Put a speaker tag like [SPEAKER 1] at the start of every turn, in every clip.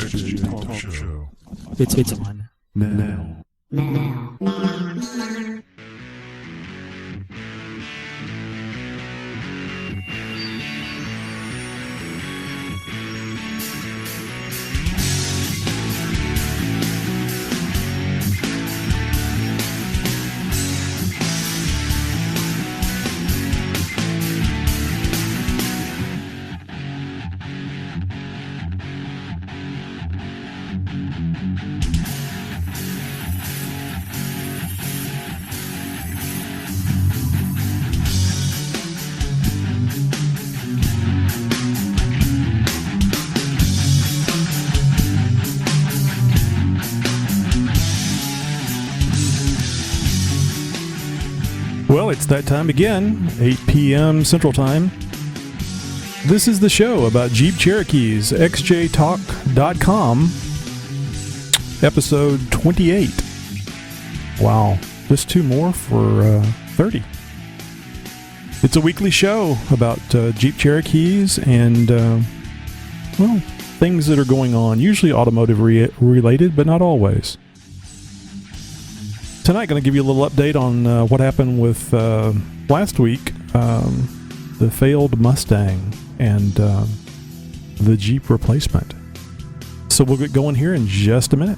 [SPEAKER 1] XJ Talk Show.
[SPEAKER 2] It's on.
[SPEAKER 1] Now.
[SPEAKER 3] Well, it's that time again, 8 p.m. Central Time. This is the show about Jeep Cherokees, xjtalk.com, episode 28. Wow, just two more for 30. It's a weekly show about Jeep Cherokees and, well, things that are going on, usually automotive related, but not always. Tonight, going to give you a little update on what happened with last week, the failed Mustang and the Jeep replacement. So we'll get going here in just a minute.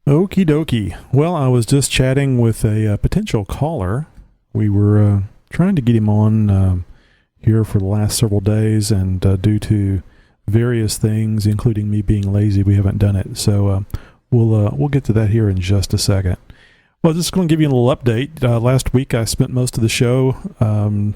[SPEAKER 3] Okie dokie. Well, I was just chatting with a potential caller. We were trying to get him on here for the last several days, and due to various things, including me being lazy, we haven't done it. So we'll get to that here in just a second. Well, just going to give you a little update. Last week, I spent most of the show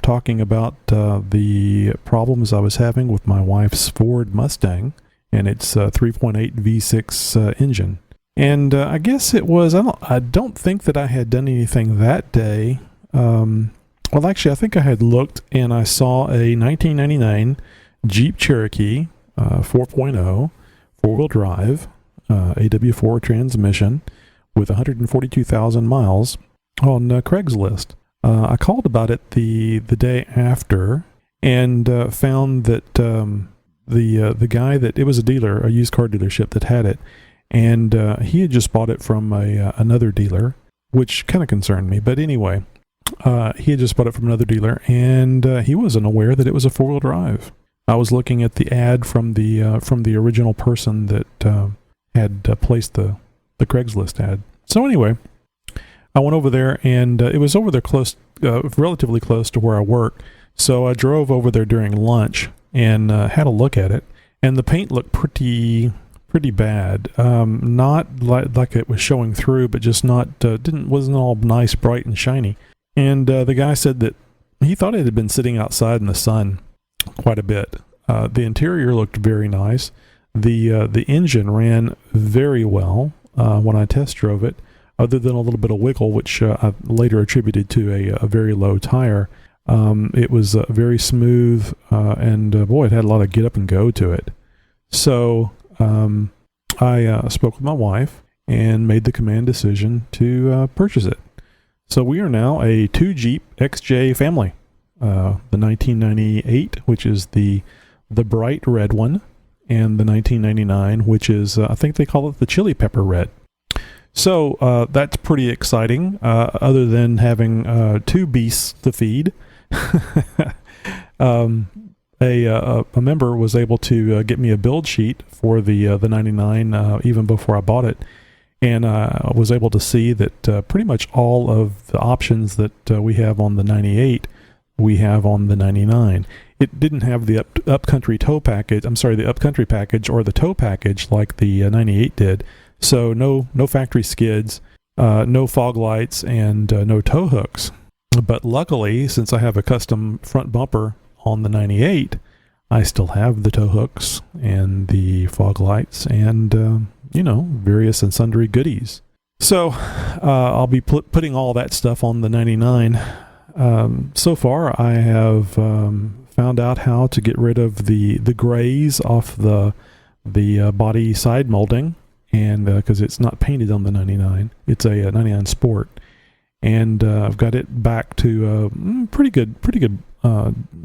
[SPEAKER 3] talking about the problems I was having with my wife's Ford Mustang and its 3.8 V6 engine. And I guess it was, I don't think that I had done anything that day. Well, actually, I think I had looked and I saw a 1999 Jeep Cherokee 4.0 four-wheel drive AW4 transmission with 142,000 miles on Craigslist. I called about it the day after and found that the guy that, it was a dealer, a used car dealership that had it. And he had just bought it from another dealer, which kind of concerned me. But anyway, he had just bought it from another dealer, and he wasn't aware that it was a four-wheel drive. I was looking at the ad from the original person that had placed the Craigslist ad. So anyway, I went over there, and it was over there close, relatively close to where I work. So I drove over there during lunch and had a look at it, and the paint looked pretty bad. Not like it was showing through, but just wasn't all nice, bright, and shiny. And the guy said that he thought it had been sitting outside in the sun quite a bit. The interior looked very nice. The engine ran very well when I test drove it, other than a little bit of wiggle, which I later attributed to a very low tire. It was very smooth, and boy, it had a lot of get up and go to it. So I spoke with my wife and made the command decision to purchase it. So we are now a two Jeep XJ family. The 1998, which is the bright red one, and the 1999, which is, I think they call it the chili pepper red. So that's pretty exciting, other than having two beasts to feed. A member was able to get me a build sheet for the 99 even before I bought it, and I was able to see that pretty much all of the options that we have on the 98 we have on the 99. It didn't have the upcountry tow package. I'm sorry, the upcountry package or the tow package like the 98 did. So no factory skids, no fog lights, and no tow hooks. But luckily, since I have a custom front bumper on the 98, I still have the tow hooks and the fog lights and, various and sundry goodies. So I'll be putting all that stuff on the 99. So far, I have found out how to get rid of the grays off the body side molding, and because it's not painted on the 99, it's a 99 Sport, and I've got it back to a pretty good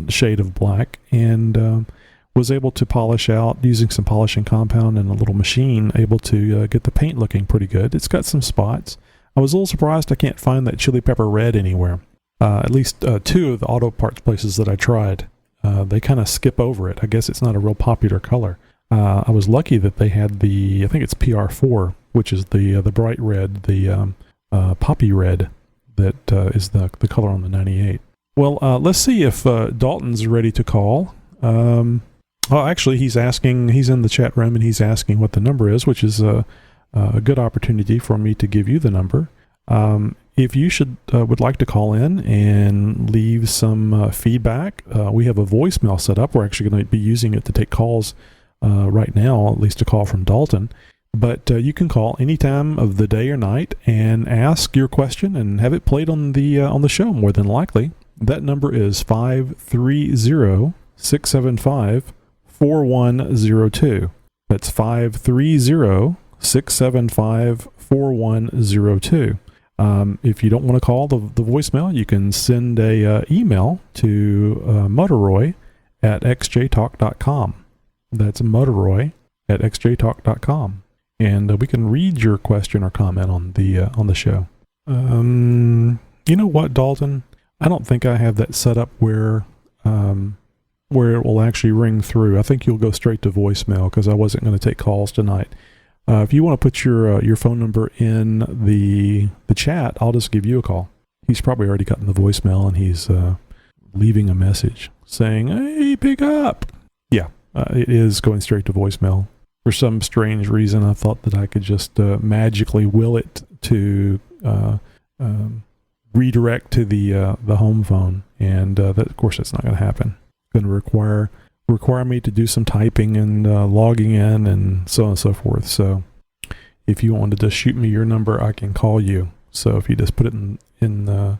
[SPEAKER 3] shade of black, and was able to polish out using some polishing compound and a little machine, able to get the paint looking pretty good. It's got some spots. I was a little surprised I can't find that chili pepper red anywhere. At least two of the auto parts places that I tried, they kind of skip over it. I guess it's not a real popular color. I was lucky that they had I think it's PR4, which is the bright red, the poppy red that is the color on the 98. Well, let's see if Dalton's ready to call. Actually, he's in the chat room, and he's asking what the number is, which is a good opportunity for me to give you the number. If you would like to call in and leave some feedback, we have a voicemail set up. We're actually going to be using it to take calls right now, at least a call from Dalton. But you can call any time of the day or night and ask your question and have it played on the show, more than likely. That number is 530-675-4102. That's 530-675-4102. If you don't want to call the voicemail, you can send a email to Mutteroy at xjtalk.com. That's Mutteroy at xjtalk.com, and we can read your question or comment on the show. You know what, Dalton? I don't think I have that set up where it will actually ring through. I think you'll go straight to voicemail because I wasn't going to take calls tonight. If you want to put your phone number in the chat, I'll just give you a call. He's probably already gotten the voicemail, and he's leaving a message saying, "Hey, pick up." Yeah, it is going straight to voicemail. For some strange reason, I thought that I could just magically will it to redirect to the home phone, and that, of course, that's not going to happen. It's going to require me to do some typing and logging in and so on and so forth. So if you want to just shoot me your number, I can call you. So if you just put it in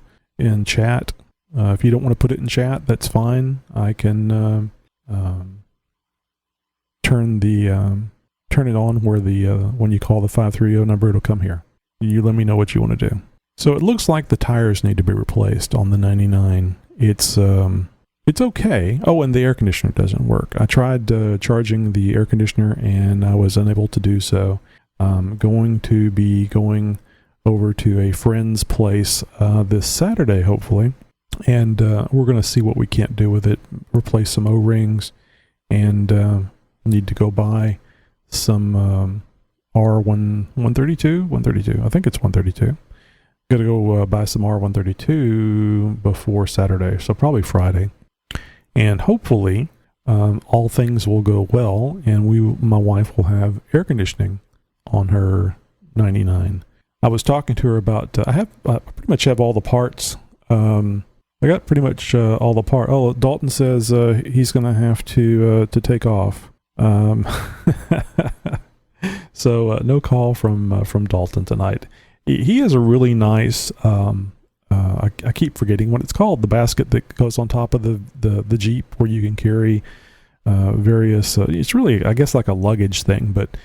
[SPEAKER 3] chat, if you don't want to put it in chat, that's fine. I can turn it on where when you call the 530 number, it'll come here. You let me know what you want to do. So it looks like the tires need to be replaced on the 99. It's okay. Oh, and the air conditioner doesn't work. I tried charging the air conditioner, and I was unable to do so. I'm going to be going over to a friend's place this Saturday, hopefully, and we're going to see what we can't do with it. Replace some O-rings, and need to go buy some R132. I think it's 132. Got to go buy some R132 before Saturday, so probably Friday. And hopefully, all things will go well, and my wife will have air conditioning on her 99. I was talking to her about, I pretty much have all the parts. I got pretty much all the parts. Oh, Dalton says he's going to have to take off. So no call from Dalton tonight. He has a really nice, I keep forgetting what it's called, the basket that goes on top of the Jeep where you can carry various, it's really, I guess, like a luggage thing, but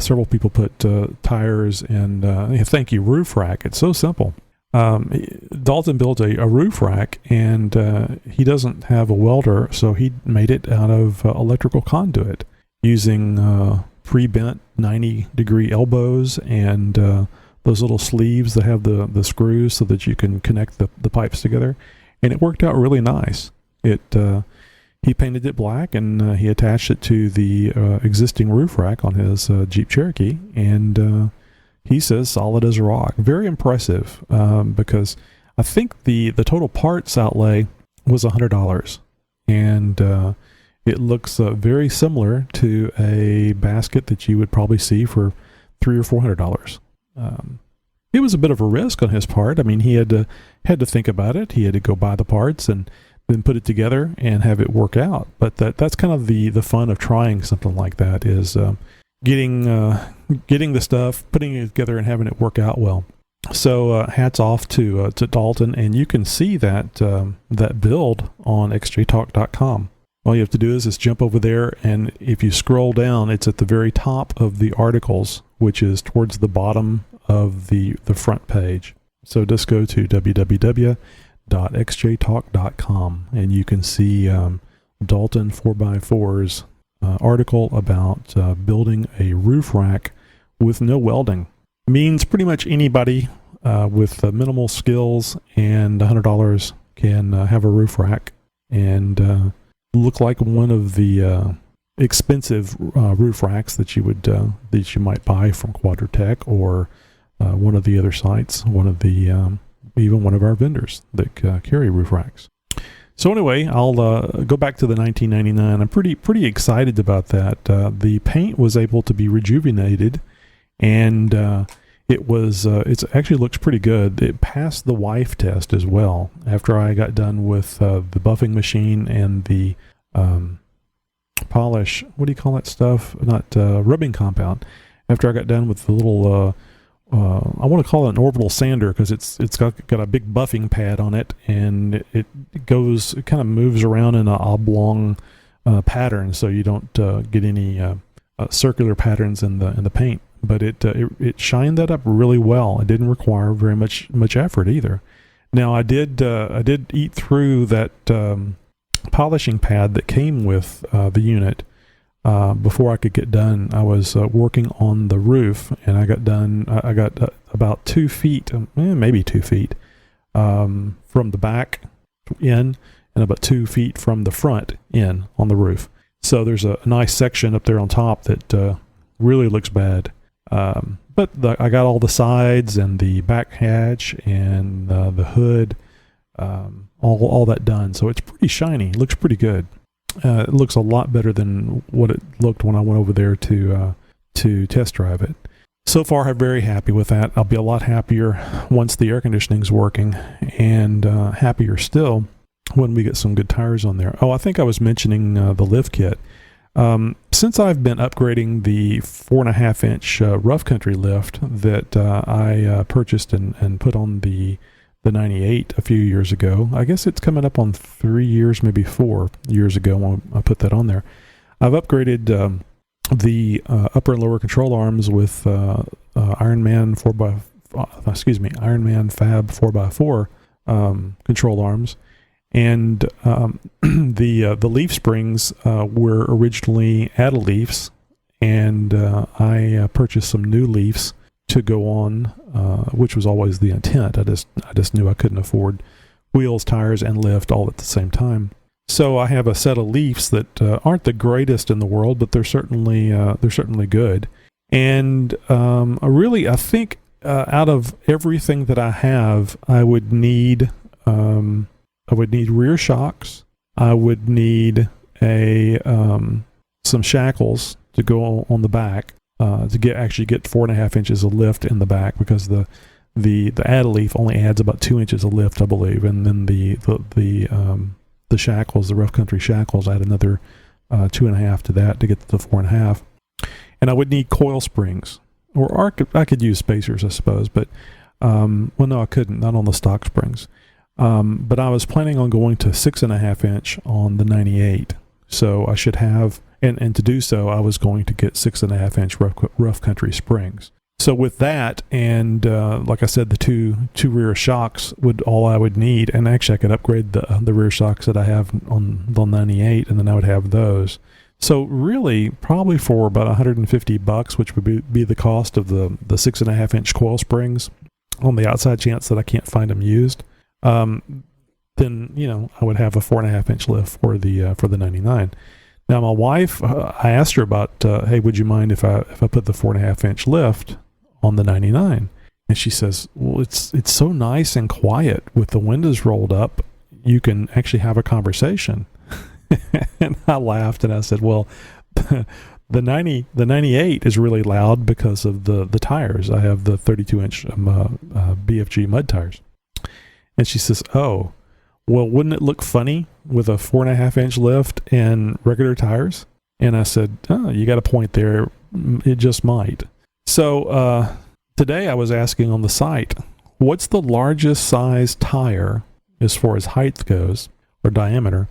[SPEAKER 3] several people put tires and, thank you, roof rack. It's so simple. Dalton built a roof rack, and he doesn't have a welder, so he made it out of electrical conduit using pre-bent 90-degree elbows and those little sleeves that have the screws so that you can connect the pipes together. and it worked out really nice. He painted it black, and he attached it to the existing roof rack on his Jeep Cherokee, and he says solid as a rock. Very impressive, because I think the total parts outlay was $100, and it looks very similar to a basket that you would probably see for $300 or $400. It was a bit of a risk on his part. I mean, he had to think about it. He had to go buy the parts and then put it together and have it work out. But that's kind of the fun of trying something like that, is getting the stuff, putting it together, and having it work out well. So hats off to Dalton, and you can see that build on xjtalk.com. All you have to do is just jump over there, and if you scroll down, it's at the very top of the articles, which is towards the bottom of the front page. So just go to www.xjtalk.com, and you can see Dalton 4x4's article about building a roof rack with no welding. Means pretty much anybody with minimal skills and $100 can have a roof rack and look like one of the expensive roof racks that you might buy from Quadratech or one of the other sites, even one of our vendors that carry roof racks. So anyway, I'll go back to the 1999. I'm pretty excited about that. The paint was able to be rejuvenated, and it actually looks pretty good. It passed the wife test as well. After I got done with the buffing machine and the polish, what do you call that stuff? Not rubbing compound. After I got done with the little I want to call it an orbital sander, because it's got a big buffing pad on it, and it kind of moves around in an oblong pattern, so you don't get any circular patterns in the paint. But it shined that up really well. It didn't require very much effort either. Now I did eat through that polishing pad that came with the unit. Before I could get done, I was working on the roof, and I got done. I got about 2 feet, maybe 2 feet, from the back in, and about 2 feet from the front in on the roof. So there's a nice section up there on top that really looks bad. But I got all the sides and the back hatch and the hood, all that done. So it's pretty shiny. It looks pretty good. It looks a lot better than what it looked when I went over there to test drive it. So far, I'm very happy with that. I'll be a lot happier once the air conditioning's working, and happier still when we get some good tires on there. Oh, I think I was mentioning the lift kit. Since I've been upgrading the 4.5-inch rough country lift that I purchased and put on the 98 a few years ago. I guess it's coming up on 3 years, maybe 4 years ago when I put that on there. I've upgraded the upper and lower control arms with Ironman Fab 4x4 control arms, and the leaf springs were originally Add-A-Leafs, and I purchased some new leafs to go on, which was always the intent. I just knew I couldn't afford wheels, tires, and lift all at the same time. So I have a set of leafs that aren't the greatest in the world, but they're certainly good. And I think out of everything that I have, I would need rear shocks. I would need some shackles to go on the back. To get 4.5 inches of lift in the back, because the Add-A-Leaf only adds about 2 inches of lift, I believe, and then the shackles, the rough country shackles, add another 2.5 to that to get to the 4.5. And I would need coil springs, or I could use spacers, I suppose, but no, I couldn't, not on the stock springs. But I was planning on going to 6.5 inch on the 98, so I should have. And to do so, I was going to get 6.5 inch rough country springs. So with that, and like I said, the two rear shocks all I would need. And actually, I could upgrade the rear shocks that I have on the 98, and then I would have those. So really, probably for about $150, which would be the cost of the 6.5 inch coil springs, on the outside chance that I can't find them used. then I would have a 4.5-inch lift for the 99. Now my wife, I asked her about, hey, would you mind if I put the 4.5-inch lift on the 99? And she says, well, it's so nice and quiet with the windows rolled up. You can actually have a conversation. And I laughed and I said, well, the 98 is really loud because of the tires. I have the 32-inch BFG mud tires. And she says, oh, well, wouldn't it look funny with a 4.5-inch lift and regular tires? And I said, oh, you got a point there. It just might. So today I was asking on the site, what's the largest size tire as far as height goes, or diameter,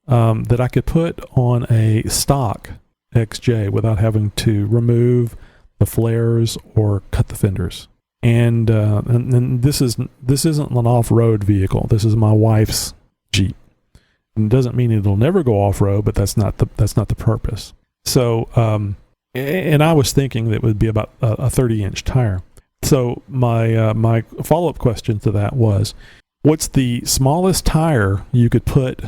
[SPEAKER 3] that I could put on a stock XJ without having to remove the flares or cut the fenders? And this isn't an off-road vehicle. This is my wife's Jeep. And it doesn't mean it'll never go off-road, but that's not the purpose. So, and I was thinking that it would be about a 30-inch tire. So my follow-up question to that was, what's the smallest tire you could put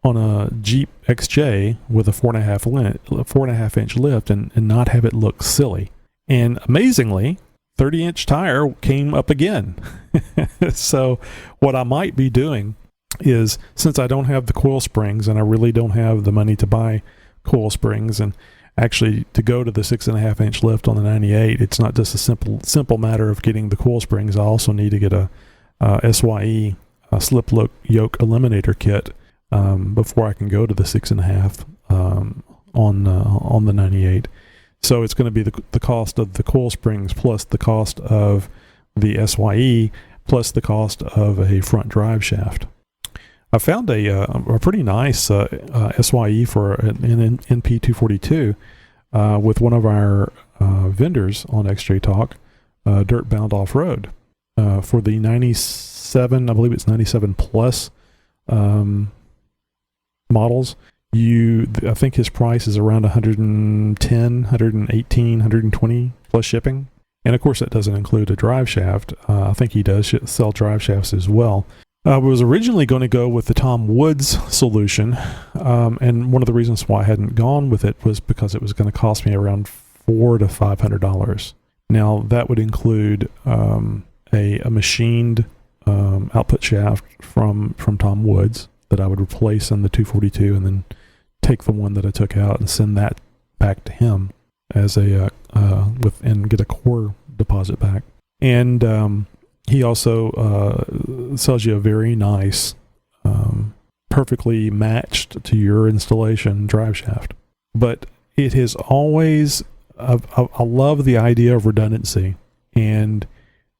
[SPEAKER 3] on a Jeep XJ with a 4.5-inch lift and not have it look silly? And amazingly, 30-inch tire came up again. So what I might be doing is, since I don't have the coil springs and I really don't have the money to buy coil springs, and actually to go to the 6.5-inch lift on the 98, it's not just a simple matter of getting the coil springs. I also need to get a SYE slip yoke eliminator kit before I can go to the 6.5 on the 98. So it's going to be the cost of the coil springs plus the cost of the SYE plus the cost of a front drive shaft. I found a pretty nice SYE for an NP242 with one of our vendors on XJ Talk, Dirtbound Offroad, for the 97, I believe it's 97 plus models. I think his price is around 110, 118, 120 plus shipping. And of course that doesn't include a drive shaft. I think he does sell drive shafts as well. I was originally going to go with the Tom Woods solution, and one of the reasons why I hadn't gone with it was because it was going to cost me around $400 to $500. Now that would include a machined output shaft from Tom Woods that I would replace in the 242, and then take the one that I took out and send that back to him as and get a core deposit back. And he also sells you a very nice, perfectly matched to your installation drive shaft. But it has always, I love the idea of redundancy, and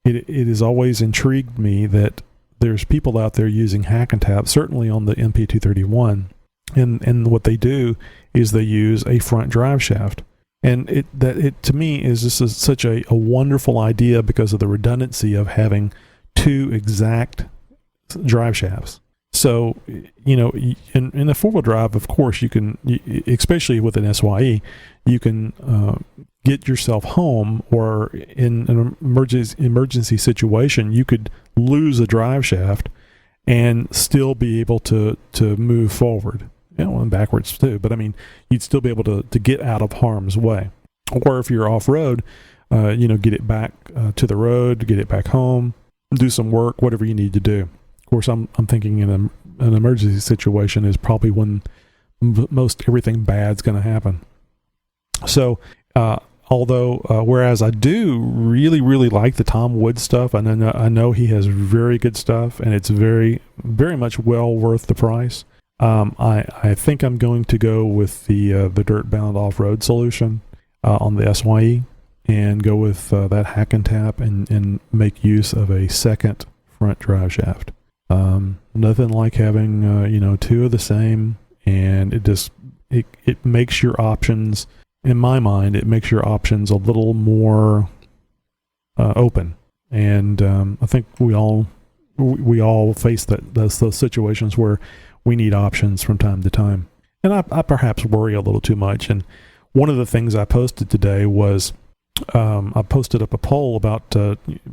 [SPEAKER 3] it has always intrigued me that there's people out there using Hack-n-Tap, certainly on the MP231, and what they do is they use a front drive shaft. And it to me is just such a wonderful idea because of the redundancy of having two exact drive shafts. So, in a four-wheel drive, of course, you can, especially with an SYE, you can get yourself home, or in an emergency situation, you could lose a drive shaft and still be able to move forward. And backwards too, but I mean, you'd still be able to get out of harm's way. Or if you're off-road, get it back to the road, get it back home, do some work, whatever you need to do. Of course, I'm thinking in an emergency situation is probably when most everything bad's going to happen. So, whereas I do really, really like the Tom Woods stuff, and I know he has very good stuff, and it's very, very much well worth the price. I think I'm going to go with the Dirtbound Offroad solution on the SYE, and go with that Hack-n-Tap and make use of a second front drive shaft. Nothing like having two of the same, and it makes your options, in my mind, it makes your options a little more open. And I think we all face those situations where we need options from time to time. And I perhaps worry a little too much. And one of the things I posted today was I posted up a poll about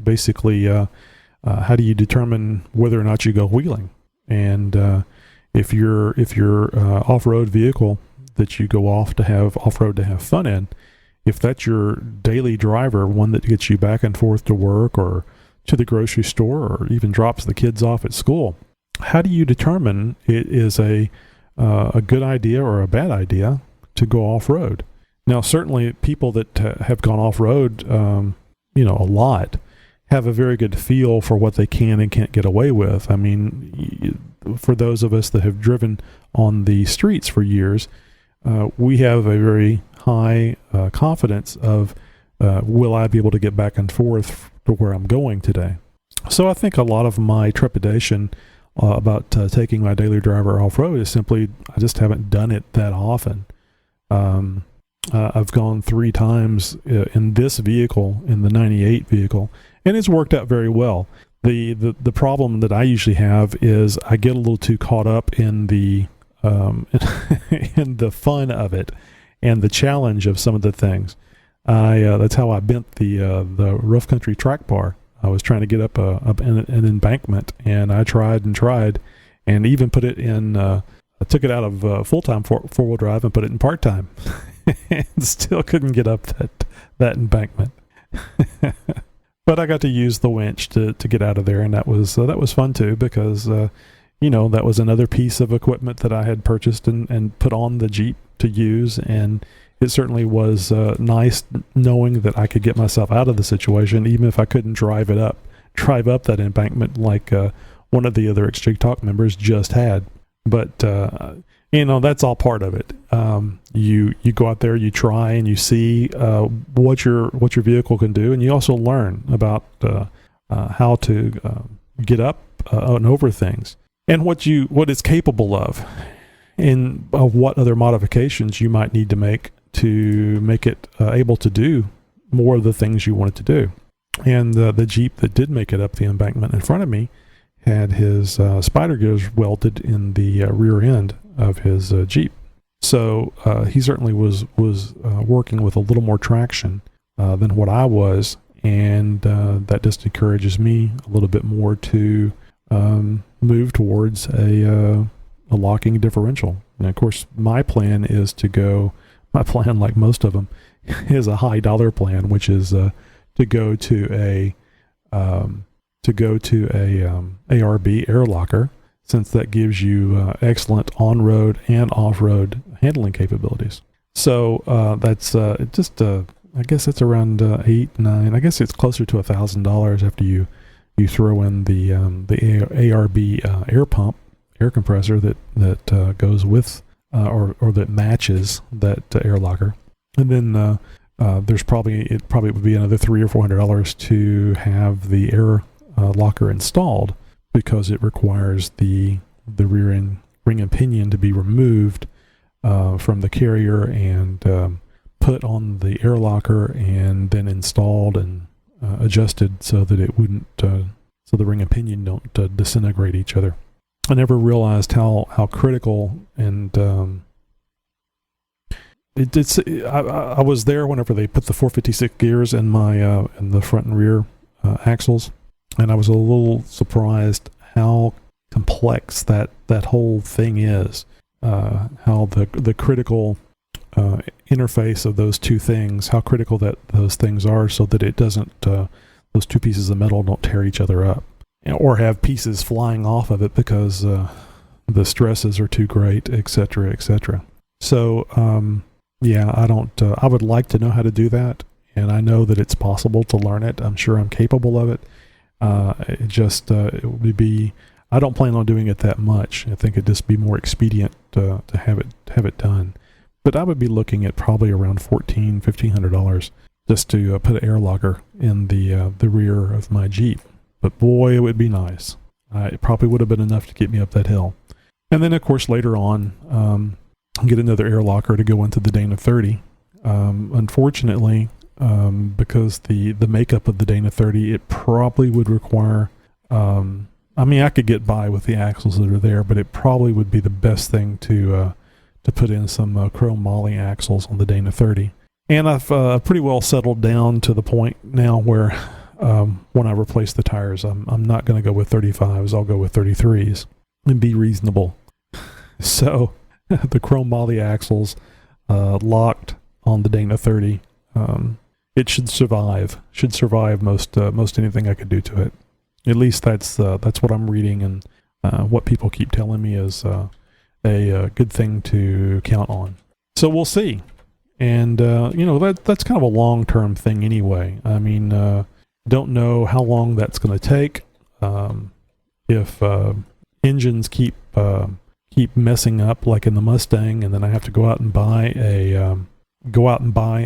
[SPEAKER 3] basically how do you determine whether or not you go wheeling. And if your off-road vehicle that you go off-road to have fun in, if that's your daily driver, one that gets you back and forth to work or to the grocery store or even drops the kids off at school, how do you determine it is a good idea or a bad idea to go off-road? Now, certainly people that have gone off-road, a lot, have a very good feel for what they can and can't get away with. I mean, for those of us that have driven on the streets for years, we have a very high confidence of, will I be able to get back and forth to where I'm going today? So I think a lot of my trepidation about taking my daily driver off-road is simply I just haven't done it that often. I've gone 3 times in this vehicle, in the 98 vehicle, and it's worked out very well. The problem that I usually have is I get a little too caught up in the in the fun of it and the challenge of some of the things. That's how I bent the rough country track bar. I was trying to get up an embankment, and I tried, and even put it in. I took it out of full-time four-wheel drive and put it in part-time, and still couldn't get up that embankment. But I got to use the winch to get out of there, and that was fun too, because that was another piece of equipment that I had purchased and put on the Jeep to use, and it certainly was nice knowing that I could get myself out of the situation, even if I couldn't drive up that embankment like one of the other xjtalk members just had. But that's all part of it. You go out there, you try, and you see what your vehicle can do, and you also learn about how to get up and over things, and what it's capable of, and what other modifications you might need to make it able to do more of the things you want it to do. And the Jeep that did make it up the embankment in front of me had his spider gears welded in the rear end of his Jeep. So he certainly was working with a little more traction than what I was, and that just encourages me a little bit more to move towards a locking differential. And of course, my plan, like most of them, is a high dollar plan, which is to go to a ARB Air Locker, since that gives you excellent on-road and off-road handling capabilities. So that's just I guess it's around $8-9. I guess it's closer to $1,000 after you throw in the ARB air compressor that goes with or that matches that air locker. And then it probably would be another $300 or $400 to have the air locker installed, because it requires the rear end ring and pinion to be removed from the carrier and put on the air locker, and then installed and adjusted so that it wouldn't so the ring and pinion don't disintegrate each other. I never realized how critical, and I was there whenever they put the 456 gears in my in the front and rear axles, and I was a little surprised how complex that whole thing is. How the critical interface of those two things, how critical that those things are, so that it doesn't those two pieces of metal don't tear each other up, or have pieces flying off of it because the stresses are too great, etc., etc. So I would like to know how to do that, and I know that it's possible to learn it. I'm sure I'm capable of it. It would be. I don't plan on doing it that much. I think it'd just be more expedient to have it done. But I would be looking at probably around $1,500 just to put an air locker in the rear of my Jeep. But boy, it would be nice. It probably would have been enough to get me up that hill. And then, of course, later on, get another air locker to go into the Dana 30. Unfortunately, because the makeup of the Dana 30, it probably would require. I could get by with the axles that are there, but it probably would be the best thing to put in some chrome moly axles on the Dana 30. And I've pretty well settled down to the point now where when I replace the tires, I'm not going to go with 35s. I'll go with 33s. and be reasonable. So the chrome body axles locked on the Dana 30. It should survive. Should survive most anything I could do to it. At least that's what I'm reading, and what people keep telling me is a good thing to count on. So we'll see. And that's kind of a long-term thing anyway. I mean, don't know how long that's going to take. If engines keep messing up, like in the Mustang, and then I have to go out and buy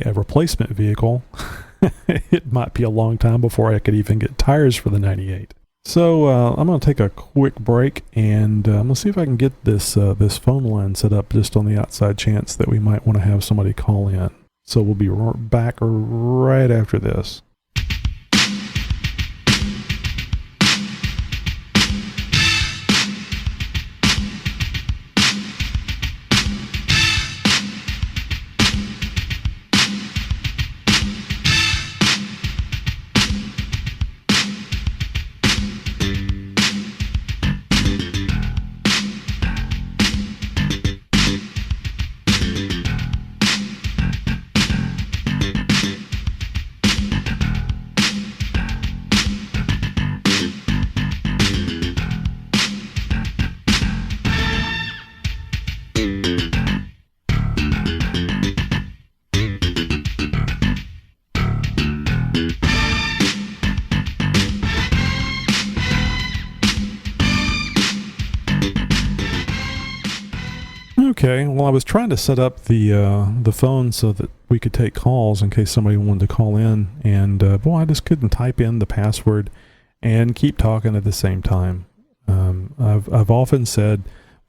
[SPEAKER 3] a replacement vehicle, it might be a long time before I could even get tires for the 98. So I'm going to take a quick break, and I'm going to see if I can get this phone line set up just on the outside chance that we might want to have somebody call in. So we'll be back right after this. Okay, well, I was trying to set up the phone so that we could take calls in case somebody wanted to call in, and boy, I just couldn't type in the password and keep talking at the same time. I've often said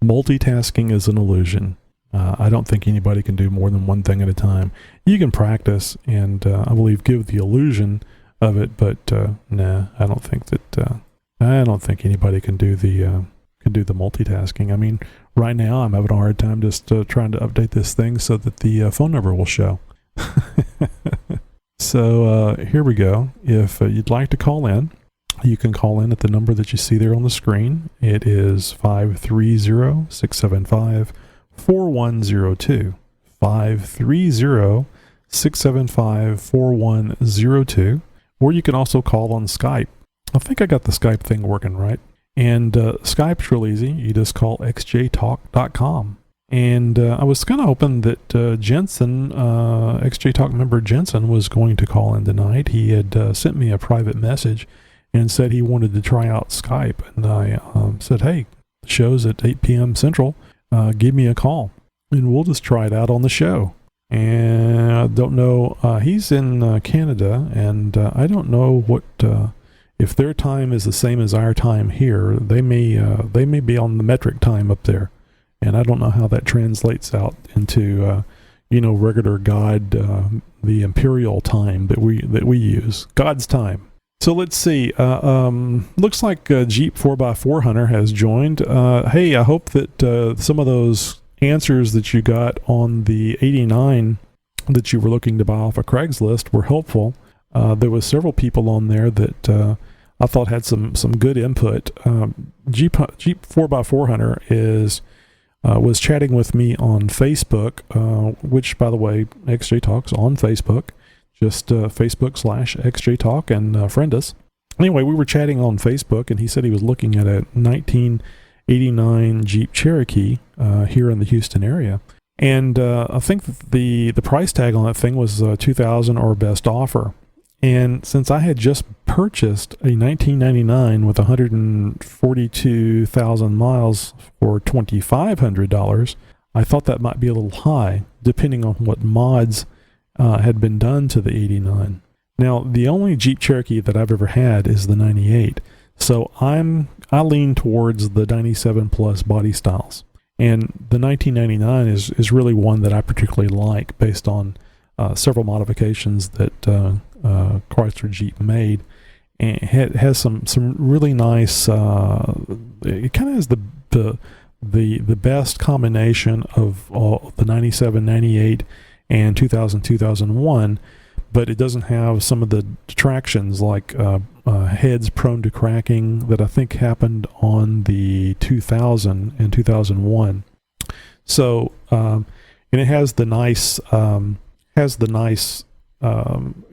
[SPEAKER 3] multitasking is an illusion. I don't think anybody can do more than one thing at a time. You can practice and I believe give the illusion of it, but nah, I don't think anybody can do the multitasking. I mean, right now I'm having a hard time just trying to update this thing so that the phone number will show. So here we go. If you'd like to call in, you can call in at the number that you see there on the screen. It is 530-675-4102. 530-675-4102. Or you can also call on Skype. I think I got the Skype thing working right. And Skype's real easy. You just call xjtalk.com. And I was kind of hoping that Jensen, XJTalk member Jensen, was going to call in tonight. He had sent me a private message and said he wanted to try out Skype. And I said, hey, the show's at 8 p.m. Central. Give me a call. And we'll just try it out on the show. And I don't know. He's in Canada, and I don't know what... if their time is the same as our time here, they may be on the metric time up there, and I don't know how that translates out into regular God, the imperial time that we use, God's time. So let's see. Looks like Jeep 4x4 Hunter has joined. Hey, I hope that some of those answers that you got on the 89 that you were looking to buy off of Craigslist were helpful. There was several people on there that I thought had some good input. Jeep 4x4 Hunter was chatting with me on Facebook, which, by the way, XJ Talk's on Facebook. Just Facebook/XJ Talk and friend us. Anyway, we were chatting on Facebook, and he said he was looking at a 1989 Jeep Cherokee here in the Houston area. And I think that the price tag on that thing was $2,000 or best offer. And since I had just purchased a 1999 with 142,000 miles for $2,500, I thought that might be a little high, depending on what mods had been done to the 89. Now, the only Jeep Cherokee that I've ever had is the 98. So I lean towards the 97 plus body styles. And the 1999 is really one that I particularly like based on several modifications that Chrysler Jeep made, and it has some really nice. It kind of has the best combination of all the 97, 98, and 2000, 2001, but it doesn't have some of the detractions like heads prone to cracking that I think happened on the 2000 and 2001. So, and it has the nice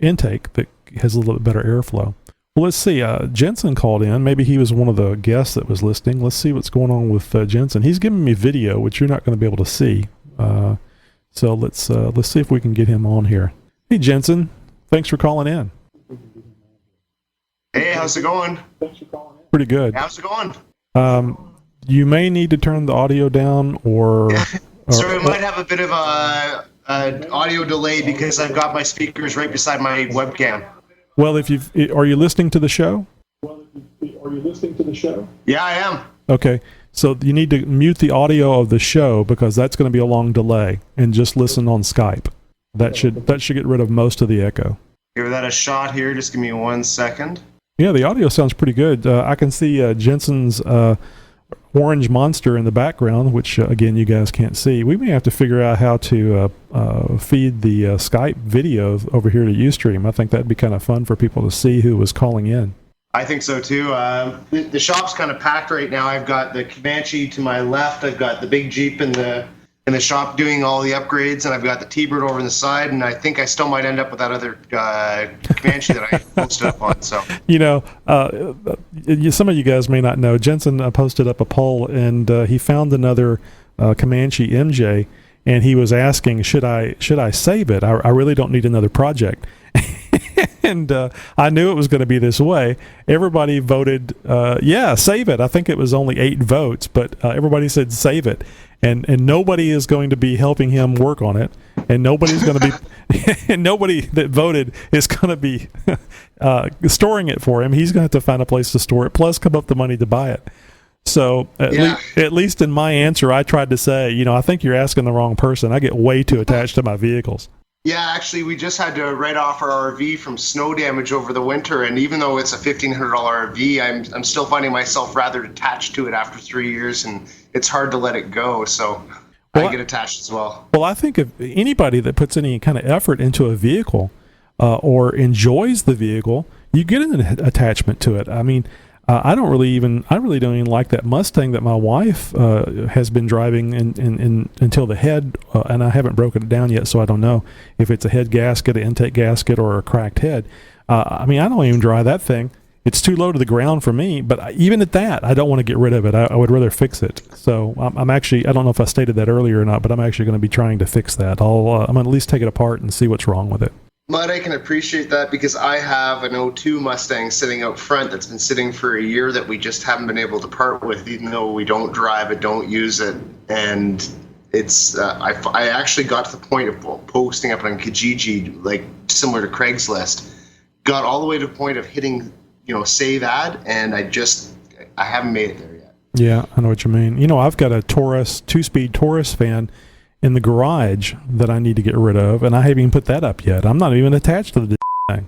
[SPEAKER 3] intake that has a little bit better airflow. Well, let's see. Jensen called in. Maybe he was one of the guests that was listening. Let's see what's going on with Jensen. He's giving me video, which you're not going to be able to see. So let's see if we can get him on here. Hey, Jensen. Thanks for calling in.
[SPEAKER 2] Hey, how's it going?
[SPEAKER 3] Pretty good.
[SPEAKER 2] How's it going?
[SPEAKER 3] You may need to turn the audio down, or
[SPEAKER 2] so we might have a bit of a audio delay because I've got my speakers right beside my webcam.
[SPEAKER 3] Well, are you listening to the show?
[SPEAKER 2] Yeah, I am.
[SPEAKER 3] Okay, so you need to mute the audio of the show because that's going to be a long delay, and just listen on Skype. That should get rid of most of the echo.
[SPEAKER 2] Give that a shot here. Just give me 1 second.
[SPEAKER 3] Yeah, the audio sounds pretty good. I can see Jensen's orange monster in the background, which again you guys can't see. We may have to figure out how to feed the Skype video over here to Ustream. I think that'd be kind of fun for people to see who was calling in.
[SPEAKER 2] I think so too. The shop's kind of packed right now. I've got the Comanche to my left. I've got the big Jeep in the shop doing all the upgrades, and I've got the T-Bird over on the side, and I think I still might end up with that other Comanche that I posted up on. So some of you guys may not know, Jensen posted up a poll, and he found another Comanche MJ, and he was asking, should I save it? I really don't need another project. And I knew it was going to be this way. Everybody voted, yeah, save it. I think it was only 8 votes, but everybody said save it. And nobody is going to be helping him work on it. And nobody's going to be, and nobody that voted is going to be storing it for him. He's going to have to find a place to store it, plus come up the money to buy it. So at least in my answer, I tried to say, I think you're asking the wrong person. I get way too attached to my vehicles. Yeah, actually, we just had to write off our RV from snow damage over the winter, and even though it's a $1,500 RV, I'm still finding myself rather attached to it after 3 years, and it's hard to let it go, so I get attached as well. Well,
[SPEAKER 3] I think if anybody that puts any kind of effort into a vehicle or enjoys the vehicle, you get an attachment to it. I mean, I really don't even like that Mustang that my wife has been driving until the head, and I haven't broken it down yet, so I don't know if it's a head gasket, an intake gasket, or a cracked head. I mean, I don't even drive that thing. It's too low to the ground for me, but even at that, I don't want to get rid of it. I would rather fix it. So I'm actually, I don't know if I stated that earlier or not, but I'm actually going to be trying to fix that. I'm going to at least take it apart and see what's wrong with it.
[SPEAKER 2] Mud, I can appreciate that because I have an 02 Mustang sitting out front that's been sitting for a year that we just haven't been able to part with, even though we don't drive it, don't use it. And it's I actually got to the point of posting up on Kijiji, like similar to Craigslist, got all the way to the point of hitting, save ad, and I haven't made it there yet.
[SPEAKER 3] Yeah, I know what you mean. I've got a Taurus, 2-speed Taurus fan in the garage that I need to get rid of, and I haven't even put that up yet. I'm not even attached to the thing.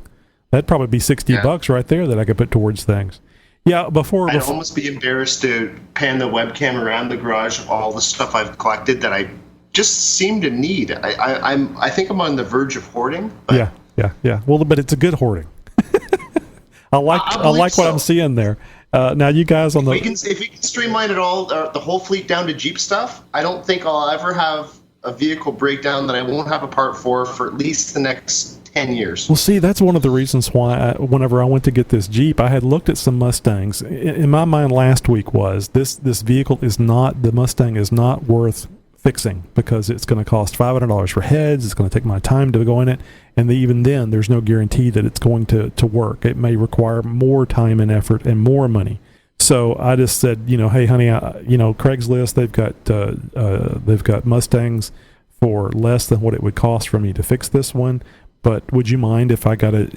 [SPEAKER 3] That'd probably be $60 right there that I could put towards things. Yeah,
[SPEAKER 2] I'd almost be embarrassed to pan the webcam around the garage of all the stuff I've collected that I just seem to need. I think I'm on the verge of hoarding.
[SPEAKER 3] Yeah. Well, but it's a good hoarding. I like what I'm seeing there. Now, you guys on
[SPEAKER 2] if we can streamline it all, the whole fleet down to Jeep stuff, I don't think I'll ever have a vehicle breakdown that I won't have a part for at least the next 10 years.
[SPEAKER 3] Well, see, that's one of the reasons why whenever I went to get this Jeep, I had looked at some Mustangs. In my mind last week was this vehicle the Mustang is not worth fixing because it's going to cost $500 for heads. It's going to take my time to go in it. And even then, there's no guarantee that it's going to work. It may require more time and effort and more money. So I just said, hey, honey, Craigslist, they've got Mustangs for less than what it would cost for me to fix this one. But would you mind if I got a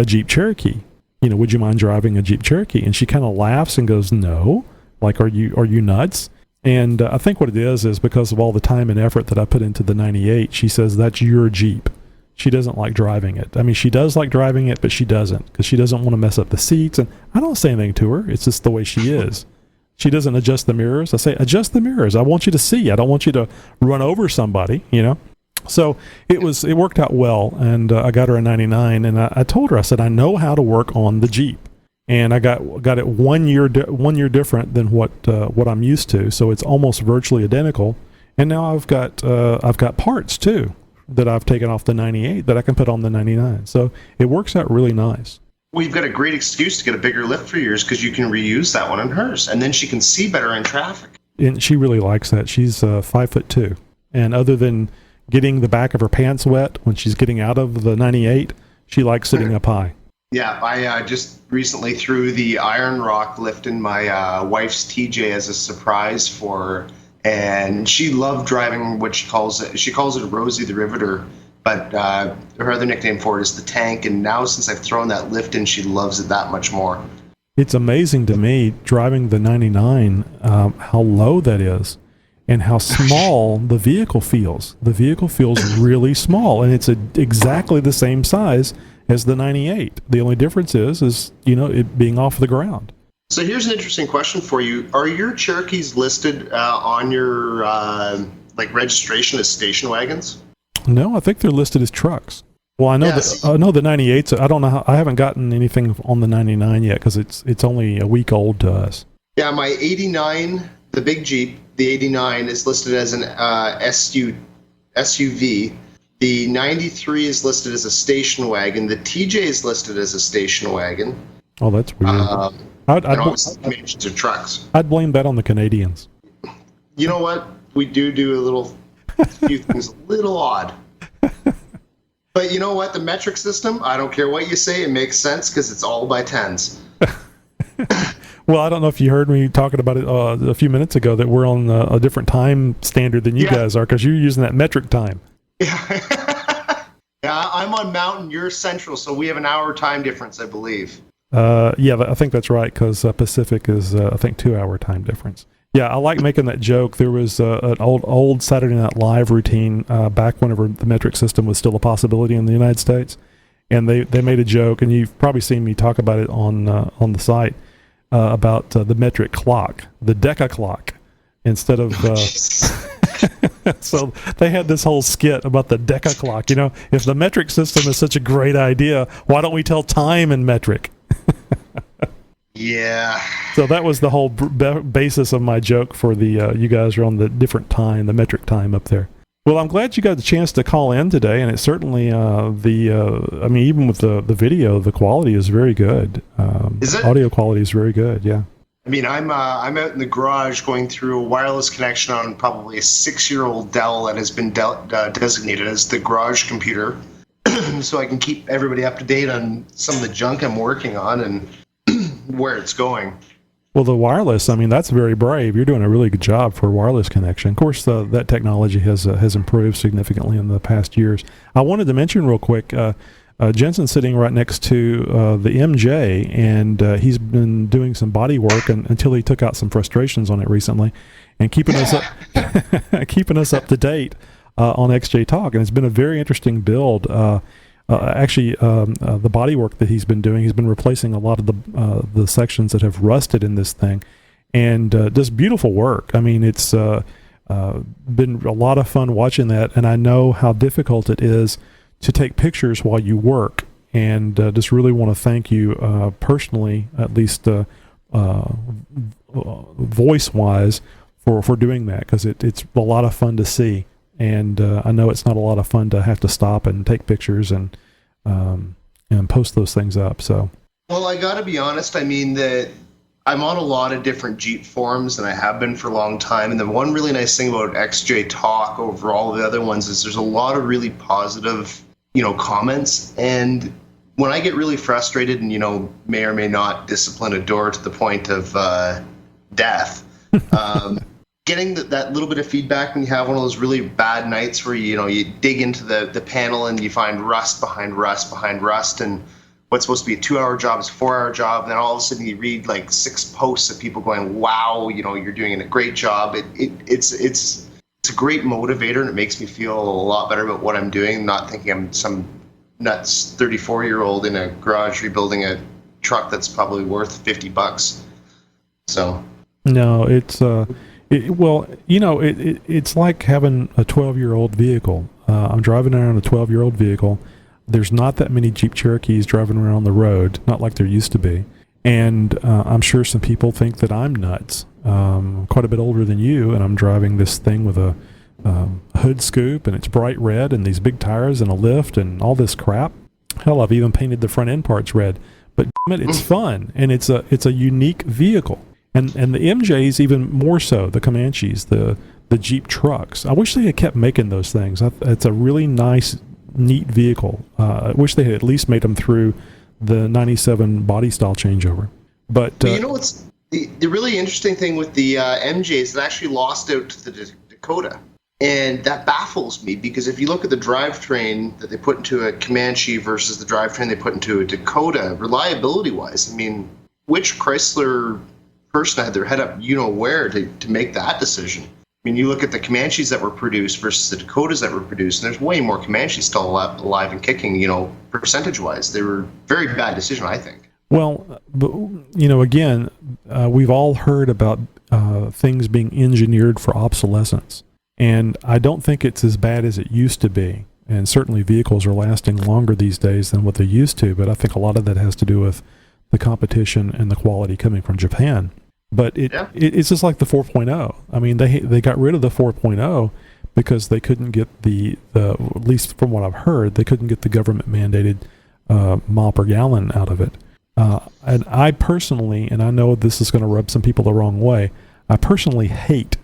[SPEAKER 3] Jeep Cherokee? Would you mind driving a Jeep Cherokee? And she kind of laughs and goes, no. Like, are you nuts? And I think what it is because of all the time and effort that I put into the 98, she says, that's your Jeep. She doesn't like driving it. I mean, she does like driving it, but she doesn't because she doesn't want to mess up the seats. And I don't say anything to her. It's just the way she is. She doesn't adjust the mirrors. I say, adjust the mirrors. I want you to see. I don't want you to run over somebody,
[SPEAKER 2] So it worked out well, and I got her a 99, and I told her, I said, I know how to work on the Jeep, and I got it 1 year different than what I'm used to, so it's almost virtually identical. And now I've got parts too that I've taken off the 98 that I can put on the 99. So it works out really nice.
[SPEAKER 4] We've got a great excuse to get a bigger lift for yours because you can reuse that one in hers, and then she can see better in traffic.
[SPEAKER 2] And she really likes that. She's 5'2", and other than getting the back of her pants wet when she's getting out of the 98, she likes sitting up high.
[SPEAKER 4] Yeah, I just recently threw the Iron Rock lift in my wife's TJ as a surprise for her, and she loved driving what she calls it Rosie the Riveter, but her other nickname for it is the Tank, and now since I've thrown that lift in, she loves it that much more.
[SPEAKER 2] It's amazing to me, driving the 99, how low that is and how small the vehicle feels. The vehicle feels really small, and it's exactly the same size as the 98. The only difference is it being off the ground.
[SPEAKER 4] So here's an interesting question for you. Are your Cherokees listed on your registration as station wagons?
[SPEAKER 2] No, I think they're listed as trucks. Well, I know the 98s. I don't know I haven't gotten anything on the 99 yet because it's only a week old to us.
[SPEAKER 4] Yeah, my 89, the big Jeep, the 89 is listed as an SUV. The 93 is listed as a station wagon. The TJ is listed as a station wagon.
[SPEAKER 2] Oh, that's weird.
[SPEAKER 4] And obviously dimensions are trucks.
[SPEAKER 2] I'd blame that on the Canadians.
[SPEAKER 4] You know what? We do a few things a little odd. But you know what? The metric system, I don't care what you say, it makes sense because it's all by tens.
[SPEAKER 2] Well, I don't know if you heard me talking about it a few minutes ago that we're on a different time standard than you guys are because you're using that metric time.
[SPEAKER 4] Yeah. Yeah, I'm on Mountain, you're Central, so we have an hour time difference, I believe.
[SPEAKER 2] Yeah, I think that's right because Pacific is, I think, 2-hour time difference. Yeah, I like making that joke. There was an old Saturday Night Live routine back whenever the metric system was still a possibility in the United States, and they made a joke, and you've probably seen me talk about it on the site about the metric clock, the deca clock, instead of. So they had this whole skit about the deca clock. If the metric system is such a great idea, why don't we tell time in metric?
[SPEAKER 4] Yeah.
[SPEAKER 2] So that was the whole basis of my joke for the you guys are on the different time, the metric time up there. Well, I'm glad you got the chance to call in today, and it certainly even with the video, the quality is very good.
[SPEAKER 4] Is it?
[SPEAKER 2] Audio quality is very good. Yeah.
[SPEAKER 4] I mean, I'm out in the garage going through a wireless connection on probably a 6-year-old Dell that has been designated as the garage computer, so I can keep everybody up to date on some of the junk I'm working on and where it's going.
[SPEAKER 2] Well, the wireless, that's very brave. You're doing a really good job for a wireless connection. Of course, that technology has improved significantly in the past years. I wanted to mention real quick, Jensen's sitting right next to the MJ, and he's been doing some body work until he took out some frustrations on it recently, and keeping us up to date on XJ Talk. And it's been a very interesting build. The body work that he's been doing, he's been replacing a lot of the sections that have rusted in this thing, and just beautiful work. It's been a lot of fun watching that, and I know how difficult it is to take pictures while you work, and just really want to thank you personally, at least voice-wise, for doing that, because it's a lot of fun to see. And I know it's not a lot of fun to have to stop and take pictures and post those things up. So,
[SPEAKER 4] well, I got to be honest. That I'm on a lot of different Jeep forums, and I have been for a long time. And the one really nice thing about XJ Talk over all the other ones is there's a lot of really positive, comments. And when I get really frustrated and may or may not discipline a door to the point of death. Getting that little bit of feedback when you have one of those really bad nights where you dig into the panel and you find rust behind rust behind rust, and what's supposed to be a 2-hour job is a 4-hour job, and then all of a sudden you read like 6 posts of people going, wow, you're doing a great job. It's a great motivator, and it makes me feel a lot better about what I'm doing, not thinking I'm some nuts 34-year-old in a garage rebuilding a truck that's probably worth $50. So
[SPEAKER 2] no, it's it's like having a 12-year-old vehicle. I'm driving around a 12-year-old vehicle. There's not that many Jeep Cherokees driving around on the road, not like there used to be. And I'm sure some people think that I'm nuts. I'm quite a bit older than you, and I'm driving this thing with a hood scoop, and it's bright red, and these big tires, and a lift, and all this crap. Hell, I've even painted the front end parts red. But damn it, it's fun, and it's a unique vehicle. And the MJs even more so, the Comanches, the Jeep trucks. I wish they had kept making those things. It's a really nice, neat vehicle. I wish they had at least made them through the 97 body style changeover. But
[SPEAKER 4] you know what's the really interesting thing with the MJs, it actually lost out to the Dakota. And that baffles me, because if you look at the drivetrain that they put into a Comanche versus the drivetrain they put into a Dakota, reliability-wise, I mean, which Chrysler person had their head up, where to make that decision? I mean, you look at the Comanches that were produced versus the Dakotas that were produced, and there's way more Comanches still alive and kicking, percentage-wise. They were a very bad decision, I think.
[SPEAKER 2] Well, but, again, we've all heard about things being engineered for obsolescence. And I don't think it's as bad as it used to be. And certainly vehicles are lasting longer these days than what they used to. But I think a lot of that has to do with the competition and the quality coming from Japan. But it's just like the 4.0. I mean, they got rid of the 4.0 because they couldn't get the at least from what I've heard, they couldn't get the government mandated mile per gallon out of it. And I personally, and I know this is going to rub some people the wrong way, I personally hate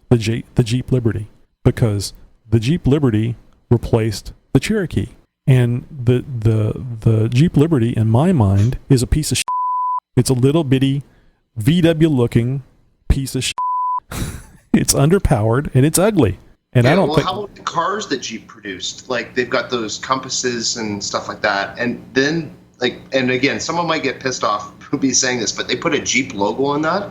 [SPEAKER 2] the Jeep Liberty, because the Jeep Liberty replaced the Cherokee, and the Jeep Liberty in my mind is a piece of shit. It's a little bitty VW looking piece of shit. It's underpowered and it's ugly, and I don't think.
[SPEAKER 4] How about the cars that Jeep produced? Like, they've got those compasses and stuff like that, and then and again, someone might get pissed off for me saying this, but they put a Jeep logo on that.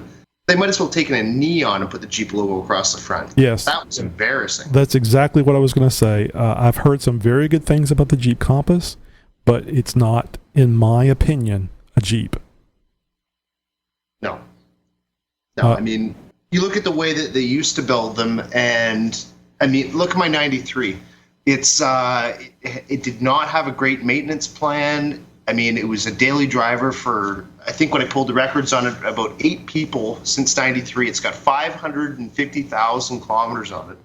[SPEAKER 4] They might as well have taken a neon and put the Jeep logo across the front.
[SPEAKER 2] Yes.
[SPEAKER 4] That was embarrassing.
[SPEAKER 2] That's exactly what I was going to say. I've heard some very good things about the Jeep Compass, but it's not, in my opinion, a Jeep.
[SPEAKER 4] No. I mean, you look at the way that they used to build them, and, I mean, look at my 93. It did not have a great maintenance plan. I mean, it was a daily driver for, I think when I pulled the records on it, about 8 people since 93. It's got 550,000 kilometers on it,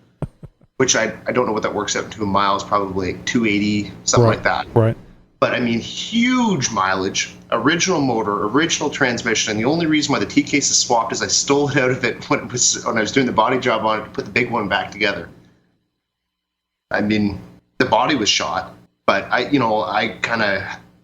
[SPEAKER 4] which I don't know what that works out to in miles, probably like 280, something like that.
[SPEAKER 2] Right.
[SPEAKER 4] But I mean, huge mileage, original motor, original transmission. And the only reason why the T-case is swapped is I stole it out of it when I was doing the body job on it to put the big one back together. I mean, the body was shot, but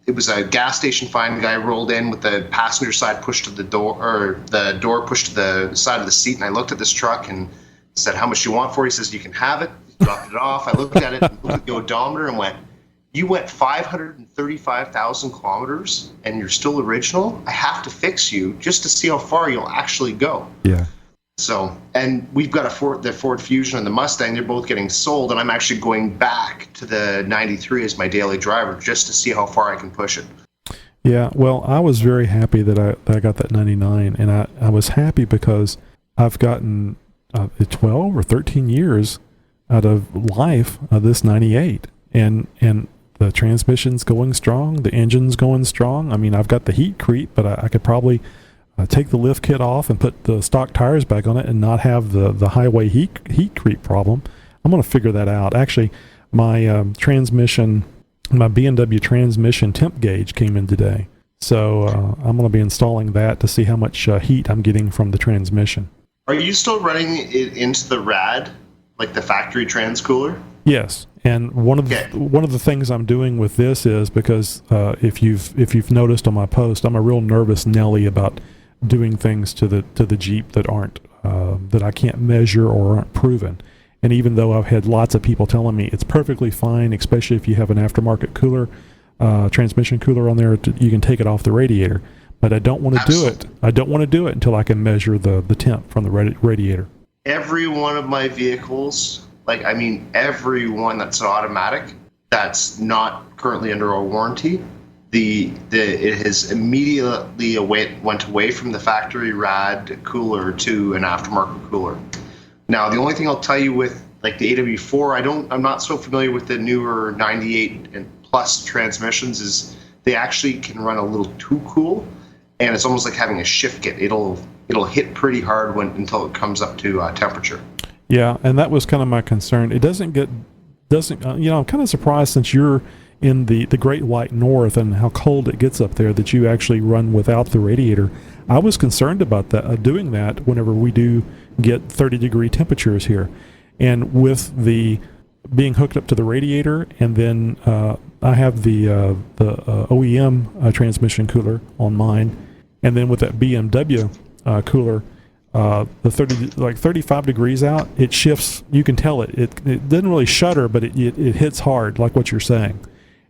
[SPEAKER 4] it was a gas station fine. The guy rolled in with the passenger side pushed to the door, or the door pushed to the side of the seat. And I looked at this truck and said, "How much do you want for it?" He says, "You can have it." He dropped it off. I looked at it, and looked at the odometer, and went, "You went 535,000 kilometers and you're still original? I have to fix you just to see how far you'll actually go."
[SPEAKER 2] Yeah.
[SPEAKER 4] So, and we've got the Ford Fusion and the Mustang. They're both getting sold, and I'm actually going back to the 93 as my daily driver just to see how far I can push it.
[SPEAKER 2] Yeah, well, I was very happy that I got that 99, and I was happy because I've gotten 12 or 13 years out of life of this 98, and the transmission's going strong, the engine's going strong. I mean, I've got the heat creep, but I could probably take the lift kit off and put the stock tires back on it and not have the highway heat creep problem. I'm going to figure that out. Actually, my transmission, my B&W transmission temp gauge came in today. So I'm going to be installing that to see how much heat I'm getting from the transmission.
[SPEAKER 4] Are you still running it into the rad, like the factory trans cooler?
[SPEAKER 2] Yes, and one of the things I'm doing with this is because if you've noticed on my post, I'm a real nervous Nelly about doing things to the Jeep that aren't that I can't measure or aren't proven. And even though I've had lots of people telling me it's perfectly fine, especially if you have an aftermarket cooler, transmission cooler on there, you can take it off the radiator. But I don't want to do it. I don't want to do it until I can measure the temp from the radiator. Every
[SPEAKER 4] one of my vehicles, every one that's an automatic, that's not currently under a warranty, it has immediately went away from the factory rad cooler to an aftermarket cooler. Now, the only thing I'll tell you with like the AW4, I'm not so familiar with the newer 98 and plus transmissions. Is they actually can run a little too cool, and it's almost like having a shift kit. It'll hit pretty hard until it comes up to temperature.
[SPEAKER 2] Yeah, and that was kind of my concern. It doesn't I'm kind of surprised, since you're in the Great White North and how cold it gets up there, that you actually run without the radiator. I was concerned about that, doing that whenever we do get 30-degree temperatures here. And with the being hooked up to the radiator, and then I have the OEM transmission cooler on mine, and then with that BMW cooler, the 35 degrees out, it shifts. You can tell it doesn't really shudder, but it hits hard, like what you're saying.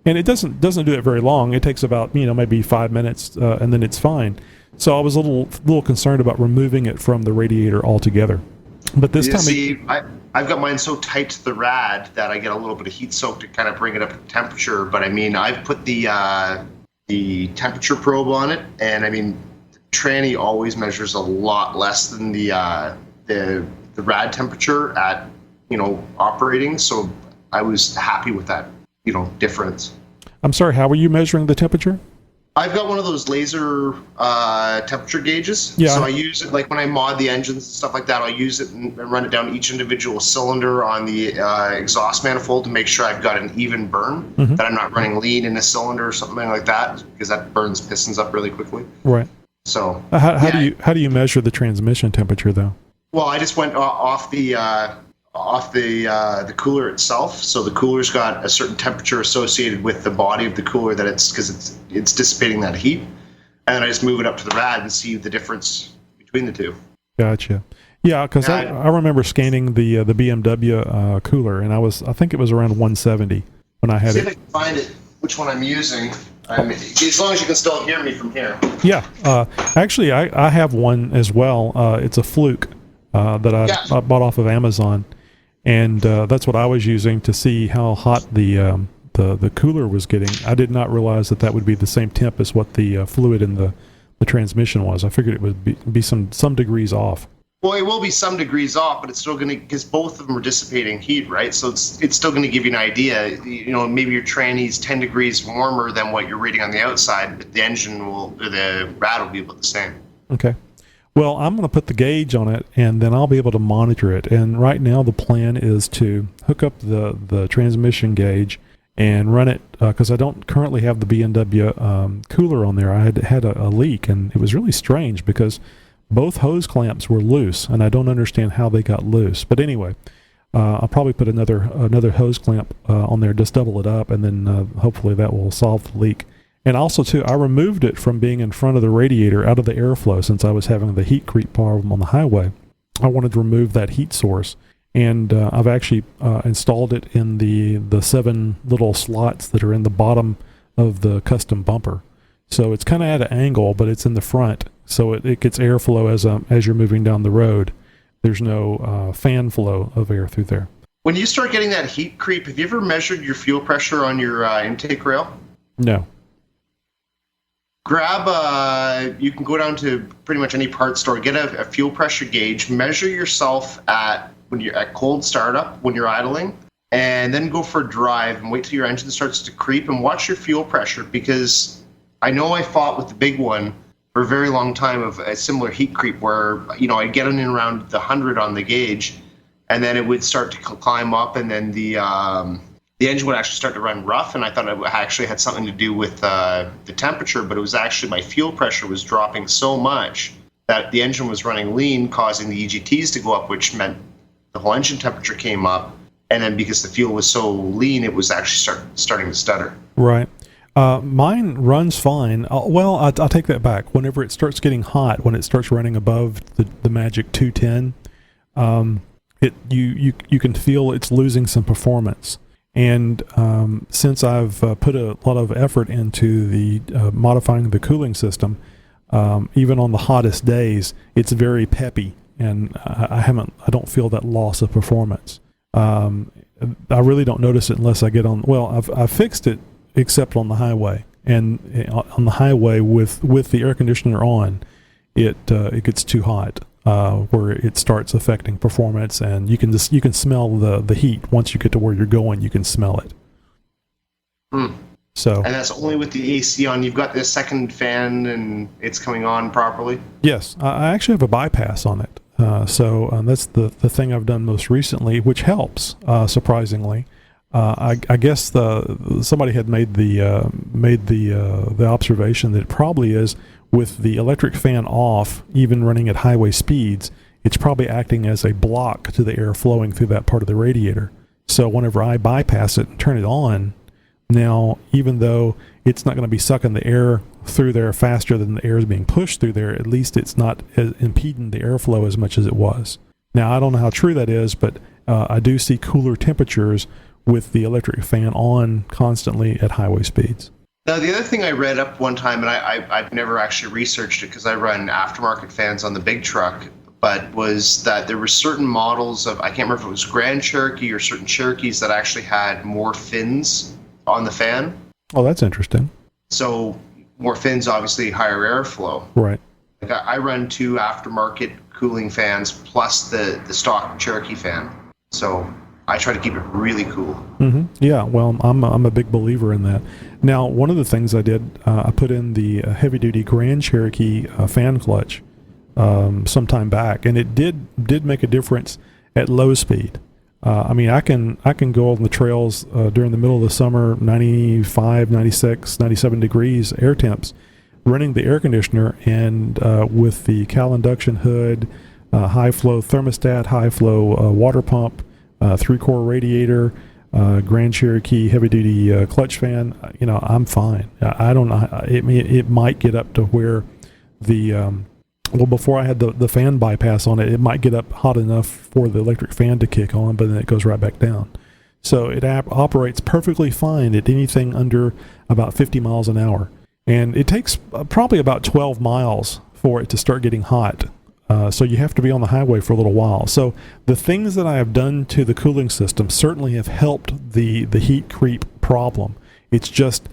[SPEAKER 2] And it doesn't do it very long. It takes about maybe 5 minutes, and then it's fine. So I was a little concerned about removing it from the radiator altogether. But this time,
[SPEAKER 4] I've got mine so tight to the rad that I get a little bit of heat soak to kind of bring it up to temperature. But I mean, I've put the temperature probe on it, and I mean, the tranny always measures a lot less than the rad temperature at operating. So I was happy with that difference.
[SPEAKER 2] I'm sorry, how were you measuring the temperature?
[SPEAKER 4] I've got one of those laser temperature gauges.
[SPEAKER 2] Yeah.
[SPEAKER 4] So I use it like when I mod the engines and stuff like that. I'll use it and run it down each individual cylinder on the exhaust manifold to make sure I've got an even burn, that I'm not running lean in a cylinder or something like that, because that burns pistons up really quickly.
[SPEAKER 2] Right.
[SPEAKER 4] So
[SPEAKER 2] how do you measure the transmission temperature, though?
[SPEAKER 4] Well, I just went off the cooler itself. So the cooler's got a certain temperature associated with the body of the cooler because it's dissipating that heat, and then I just move it up to the rad and see the difference between the two.
[SPEAKER 2] Gotcha. Yeah, because I remember scanning the BMW cooler, and I think it was around 170 when I had it.
[SPEAKER 4] See if I can find it, which one I'm using. As long as you can still hear me from here.
[SPEAKER 2] Yeah. Actually, I have one as well. It's a Fluke that I bought off of Amazon. And that's what I was using to see how hot the cooler was getting. I did not realize that would be the same temp as what the fluid in the transmission was. I figured it would be some degrees off.
[SPEAKER 4] Well, it will be some degrees off, but it's still going to, because both of them are dissipating heat, right? So it's still going to give you an idea. Maybe your tranny's 10 degrees warmer than what you're reading on the outside, but the the rad will be about the same.
[SPEAKER 2] Okay. Well, I'm going to put the gauge on it, and then I'll be able to monitor it. And right now the plan is to hook up the transmission gauge and run it, because I don't currently have the BMW cooler on there. I had a leak, and it was really strange because both hose clamps were loose, and I don't understand how they got loose. But anyway, I'll probably put another hose clamp on there, just double it up, and then hopefully that will solve the leak. And also, too, I removed it from being in front of the radiator, out of the airflow, since I was having the heat creep problem on the highway. I wanted to remove that heat source. And I've actually installed it in the 7 little slots that are in the bottom of the custom bumper. So it's kind of at an angle, but it's in the front. So it gets airflow as you're moving down the road. There's no fan flow of air through there.
[SPEAKER 4] When you start getting that heat creep, have you ever measured your fuel pressure on your intake rail?
[SPEAKER 2] No.
[SPEAKER 4] You can go down to pretty much any parts store, get a fuel pressure gauge, measure yourself when you're at cold startup, when you're idling, and then go for a drive and wait till your engine starts to creep and watch your fuel pressure, because I know I fought with the big one for a very long time of a similar heat creep where, I'd get in around the 100 on the gauge, and then it would start to climb up, and then the engine would actually start to run rough, and I thought it actually had something to do with the temperature, but it was actually my fuel pressure was dropping so much that the engine was running lean, causing the EGTs to go up, which meant the whole engine temperature came up, and then because the fuel was so lean, it was actually starting to stutter.
[SPEAKER 2] Right. Mine runs fine. Well, I'll take that back. Whenever it starts getting hot, when it starts running above the magic 210, you can feel it's losing some performance. And since I've put a lot of effort into the modifying the cooling system, even on the hottest days, it's very peppy, and I don't feel that loss of performance. I really don't notice it unless I get on. Well, I've fixed it, except on the highway, and on the highway with the air conditioner on, it gets too hot. where it starts affecting performance, and you can smell the heat once you get to where you're going. You can smell it. So,
[SPEAKER 4] and that's only with the AC on. You've got the second fan, and it's coming on properly.
[SPEAKER 2] Yes, I actually have a bypass on it. So that's the thing I've done most recently, which helps surprisingly. I guess somebody had made the observation that it probably is, with the electric fan off, even running at highway speeds, it's probably acting as a block to the air flowing through that part of the radiator. So whenever I bypass it and turn it on, now even though it's not going to be sucking the air through there faster than the air is being pushed through there, at least it's not impeding the airflow as much as it was. Now, I don't know how true that is, but I do see cooler temperatures with the electric fan on constantly at highway speeds.
[SPEAKER 4] Now, the other thing I read up one time, and I've never actually researched it because I run aftermarket fans on the big truck, but was that there were certain models of, I can't remember if it was Grand Cherokee or certain Cherokees that actually had more fins on the fan.
[SPEAKER 2] Oh, that's interesting.
[SPEAKER 4] So more fins, obviously higher airflow.
[SPEAKER 2] Right.
[SPEAKER 4] Like I run 2 aftermarket cooling fans plus the stock Cherokee fan. So I try to keep it really cool.
[SPEAKER 2] Mm-hmm. Yeah, well, I'm a big believer in that. Now, one of the things I did, I put in the heavy-duty Grand Cherokee fan clutch some time back, and it did make a difference at low speed. I mean, I can go on the trails during the middle of the summer, 95, 96, 97 degrees air temps, running the air conditioner, and with the Cal induction hood, high-flow thermostat, high-flow water pump, 3-core radiator, Grand Cherokee heavy-duty clutch fan, I'm fine. I don't know. It might get up to where before I had the fan bypass on it, it might get up hot enough for the electric fan to kick on, but then it goes right back down. So it operates perfectly fine at anything under about 50 miles an hour. And it takes probably about 12 miles for it to start getting hot. So you have to be on the highway for a little while. So the things that I have done to the cooling system certainly have helped the heat creep problem. It's just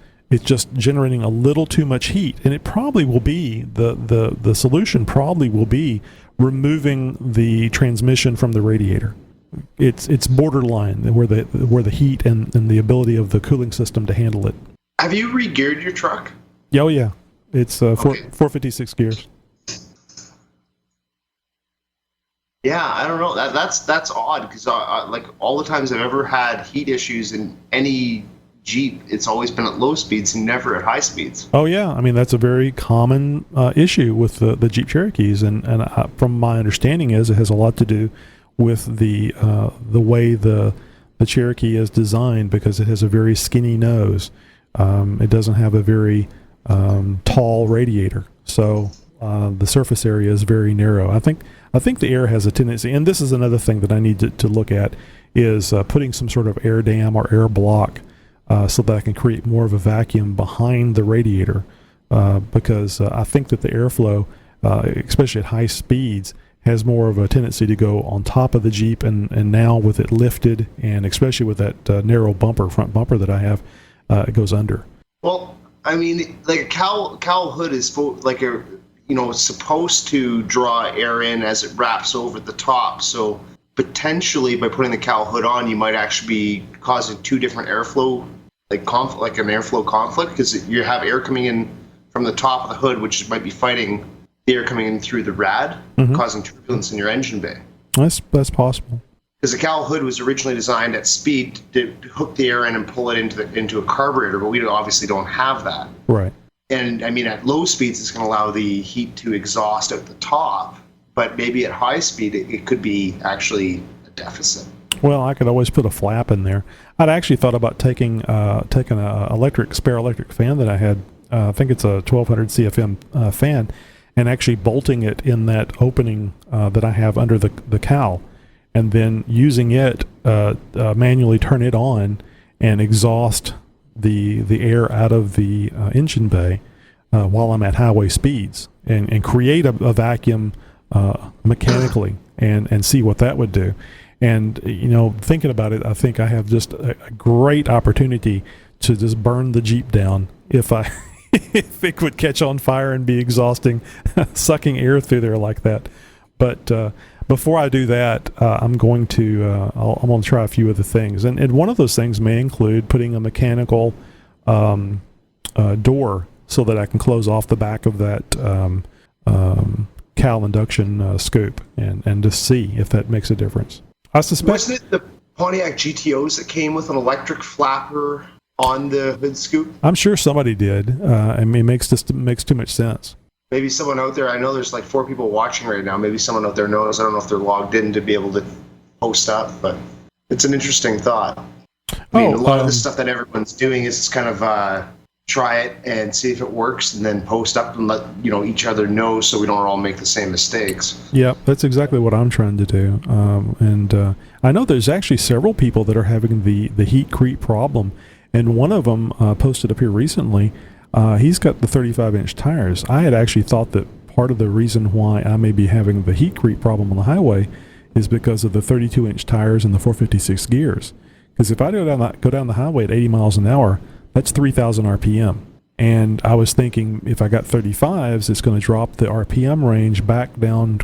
[SPEAKER 2] generating a little too much heat, and it probably will be the solution probably will be removing the transmission from the radiator. It's borderline where the heat and the ability of the cooling system to handle it.
[SPEAKER 4] Have you re-geared your truck?
[SPEAKER 2] Oh yeah, it's 456 gears.
[SPEAKER 4] Yeah, I don't know. That's odd because like all the times I've ever had heat issues in any Jeep, it's always been at low speeds and never at high speeds.
[SPEAKER 2] Oh yeah, I mean that's a very common issue with the Jeep Cherokees, and from my understanding it has a lot to do with the way the Cherokee is designed, because it has a very skinny nose. It doesn't have a very tall radiator, so the surface area is very narrow. I think the air has a tendency, and this is another thing that I need to look at, is putting some sort of air dam or air block so that I can create more of a vacuum behind the radiator, because I think that the airflow, especially at high speeds, has more of a tendency to go on top of the Jeep, and now with it lifted, and especially with that narrow front bumper that I have, it goes under.
[SPEAKER 4] Well, I mean, like a cowl hood is like a, supposed to draw air in as it wraps over the top. So potentially by putting the cowl hood on, you might actually be causing 2 different airflow, like an airflow conflict, because you have air coming in from the top of the hood, which might be fighting the air coming in through the rad, causing turbulence in your engine bay.
[SPEAKER 2] That's possible.
[SPEAKER 4] Because the cowl hood was originally designed at speed to hook the air in and pull it into a carburetor, but we obviously don't have that.
[SPEAKER 2] Right.
[SPEAKER 4] And I mean, at low speeds, it's going to allow the heat to exhaust at the top, but maybe at high speed, it could be actually a deficit.
[SPEAKER 2] Well, I could always put a flap in there. I'd actually thought about taking a spare electric fan that I had. I think it's a 1200 CFM fan, and actually bolting it in that opening that I have under the cowl, and then using it manually turn it on and exhaust the air out of the engine bay while I'm at highway speeds, and create a vacuum mechanically, and see what that would do. And thinking about it, I think I have just a great opportunity to just burn the Jeep down if it would catch on fire and be exhausting, sucking air through there like that. But before I do that, I'm going to try a few other things, and one of those things may include putting a mechanical door so that I can close off the back of that cowl induction scoop and just see if that makes a difference. I suspect.
[SPEAKER 4] Wasn't it the Pontiac GTOs that came with an electric flapper on the hood scoop?
[SPEAKER 2] I'm sure somebody did. I mean, it makes too much sense.
[SPEAKER 4] Maybe someone out there, I know there's like 4 people watching right now. Maybe someone out there knows. I don't know if they're logged in to be able to post up, but it's an interesting thought. I mean, a lot of the stuff that everyone's doing is just kind of try it and see if it works, and then post up and let each other know so we don't all make the same mistakes.
[SPEAKER 2] Yeah, that's exactly what I'm trying to do. And I know there's actually several people that are having the heat creep problem, and one of them posted up here recently. He's got the 35-inch tires. I had actually thought that part of the reason why I may be having the heat creep problem on the highway is because of the 32-inch tires and the 456 gears. Because if I go down the highway at 80 miles an hour, that's 3,000 RPM. And I was thinking if I got 35s, it's going to drop the RPM range back down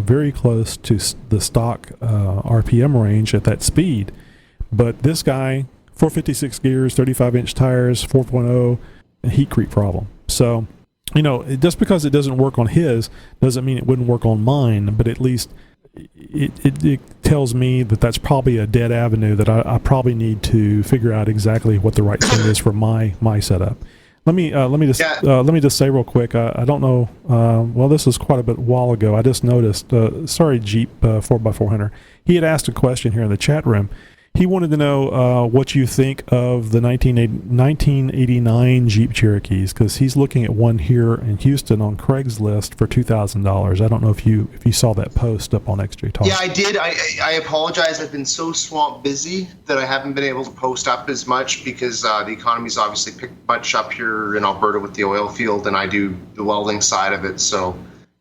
[SPEAKER 2] very close to the stock RPM range at that speed. But this guy, 456 gears, 35-inch tires, 4.0, heat creep problem. So, just because it doesn't work on his doesn't mean it wouldn't work on mine, but at least it tells me that that's probably a dead avenue that I probably need to figure out exactly what the right thing is for my setup. Let me just say real quick. I don't know. Well, this was quite a bit while ago. I just noticed. Sorry, Jeep 4x400. He had asked a question here in the chat room. He wanted to know what you think of the 1989 Jeep Cherokees, because he's looking at one here in Houston on Craigslist for $2,000. I don't know if you saw that post up on XJ Talk.
[SPEAKER 4] Yeah, I did. I apologize. I've been so swamped busy that I haven't been able to post up as much because the economy's obviously picked much up here in Alberta with the oil field, and I do the welding side of it. So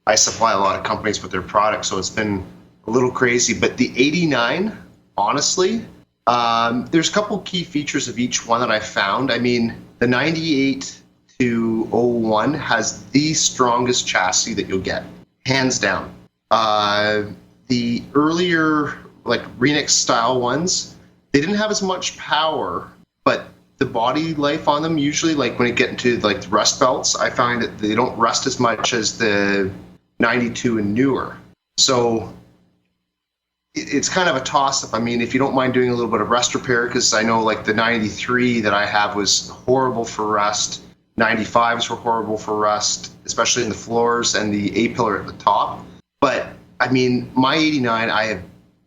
[SPEAKER 4] I supply a lot of companies with their products, so it's been a little crazy. But the 89, honestly, there's a couple key features of each one that I found. I mean, the 98 to 01 has the strongest chassis that you'll get, hands down. The earlier, like Reenix style ones, they didn't have as much power, but the body life on them usually, like when you get into like the rust belts, I find that they don't rust as much as the 92 and newer. So it's kind of a toss-up. I mean, if you don't mind doing a little bit of rust repair, because I know like the 93 that I have was horrible for rust. 95s were horrible for rust, especially in the floors and the A-pillar at the top. But, I mean, my 89, I have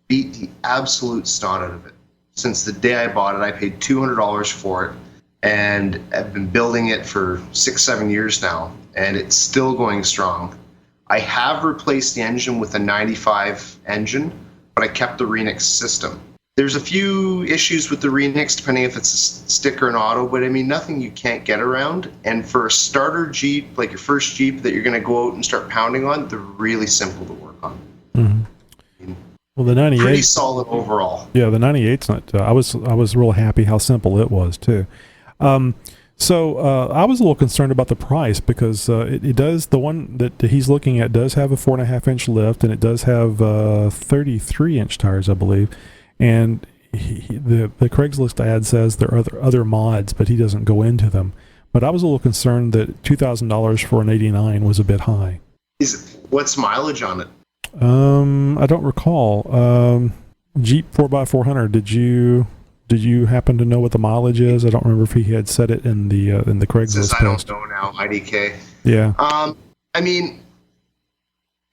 [SPEAKER 4] beat the absolute snot out of it. Since the day I bought it, I paid $200 for it, and I've been building it for 6-7 years now, and it's still going strong. I have replaced the engine with a 95 engine, but I kept the Reenix system. There's a few issues with the Reenix, depending if it's a stick or an auto, but I mean, nothing you can't get around. And for a starter Jeep, like your first Jeep that you're going to go out and start pounding on, they're really simple to work on.
[SPEAKER 2] Mm-hmm.
[SPEAKER 4] I mean,
[SPEAKER 2] well, the 98,
[SPEAKER 4] pretty solid overall.
[SPEAKER 2] Yeah, the 98's not. I was real happy how simple it was too. So I was a little concerned about the price because it does, the one that he's looking at does have a 4.5-inch lift, and it does have 33-inch tires, I believe. And the Craigslist ad says there are other mods, but he doesn't go into them. But I was a little concerned that $2,000 for an 89 was a bit high.
[SPEAKER 4] What's mileage on it?
[SPEAKER 2] I don't recall. Jeep 4x400. Did you happen to know what the mileage is? I don't remember if he had said it in the Craigslist post.
[SPEAKER 4] I don't know now. IDK.
[SPEAKER 2] Yeah.
[SPEAKER 4] I mean,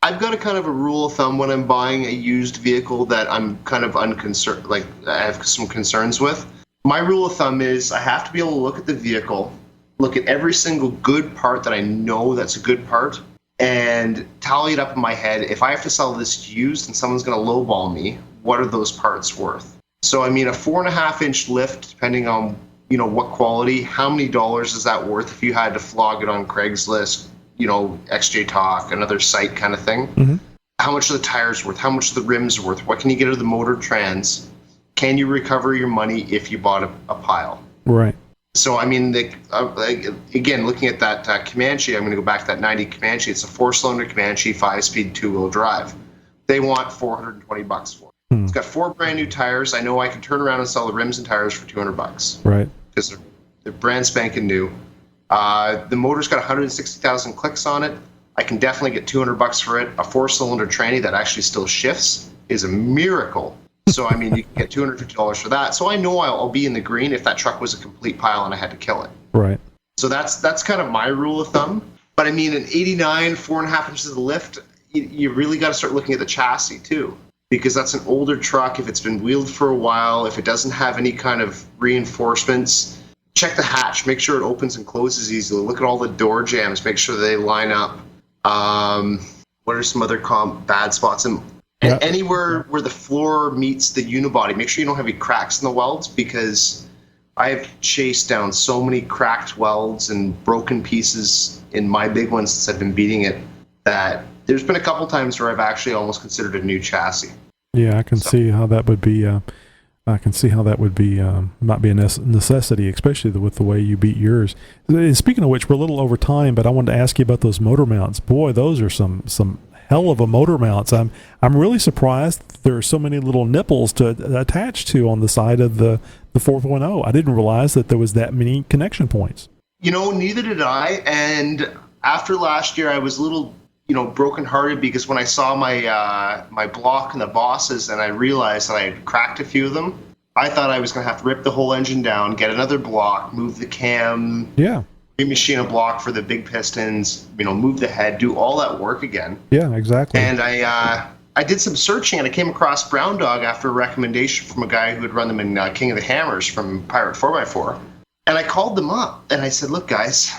[SPEAKER 4] I've got a kind of a rule of thumb when I'm buying a used vehicle that I'm kind of unconcerned, like I have some concerns with. My rule of thumb is I have to be able to look at the vehicle, look at every single good part that I know that's a good part, and tally it up in my head. If I have to sell this used and someone's going to lowball me, what are those parts worth? So, I mean, a 4.5-inch lift, depending on, what quality, how many dollars is that worth if you had to flog it on Craigslist, XJ Talk, another site kind of thing? Mm-hmm. How much are the tires worth? How much are the rims worth? What can you get out of the motor trans? Can you recover your money if you bought a pile?
[SPEAKER 2] Right.
[SPEAKER 4] So, I mean, again, looking at that Comanche, I'm going to go back to that 90 Comanche. It's a 4-cylinder Comanche, 5-speed, 2-wheel drive. they want $420 for it. It's got 4 brand new tires. I know I can turn around and sell the rims and tires for $200.
[SPEAKER 2] Right.
[SPEAKER 4] Because they're brand spanking new. The motor's got 160,000 clicks on it. I can definitely get $200 for it. A 4-cylinder tranny that actually still shifts is a miracle. So, I mean, you can get $250 for that. So I know I'll be in the green if that truck was a complete pile and I had to kill it.
[SPEAKER 2] Right.
[SPEAKER 4] So that's kind of my rule of thumb. But I mean, an 89, 4.5 inches of lift, you really got to start looking at the chassis too, because that's an older truck. If it's been wheeled for a while, if it doesn't have any kind of reinforcements, check the hatch, make sure it opens and closes easily. Look at all the door jambs, make sure they line up. What are some other bad spots? And anywhere where the floor meets the unibody, make sure you don't have any cracks in the welds, because I've chased down so many cracked welds and broken pieces in my big ones since I've been beating it that there's been a couple times where I've actually almost considered a new chassis.
[SPEAKER 2] Yeah, I can see how that would be. Might be a necessity, especially with the way you beat yours. Speaking of which, we're a little over time, but I wanted to ask you about those motor mounts. Boy, those are some hell of a motor mounts. I'm really surprised there are so many little nipples to attach to on the side of the 4.0. I didn't realize that there was that many connection points.
[SPEAKER 4] Neither did I. And after last year, I was a little, brokenhearted, because when I saw my block and the bosses and I realized that I had cracked a few of them, I thought I was going to have to rip the whole engine down, get another block, move the cam, remachine a block for the big pistons, move the head, do all that work again.
[SPEAKER 2] Yeah, exactly.
[SPEAKER 4] And I did some searching, and I came across Brown Dog after a recommendation from a guy who had run them in King of the Hammers from Pirate 4x4. And I called them up and I said, look, guys,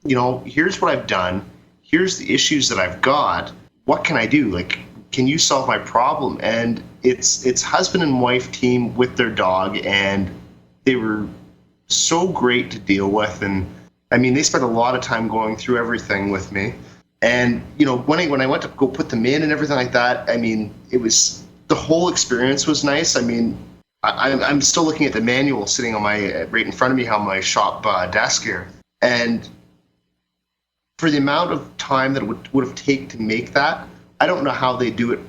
[SPEAKER 4] here's what I've done. Here's the issues that I've got. What can I do? Like, can you solve my problem? And it's husband and wife team with their dog, and they were so great to deal with. And I mean, they spent a lot of time going through everything with me. And, when I went to go put them in and everything like that, I mean, the whole experience was nice. I mean, I'm still looking at the manual sitting on right in front of me on my shop desk here. And for the amount of time that it would have taken to make that, I don't know how they do it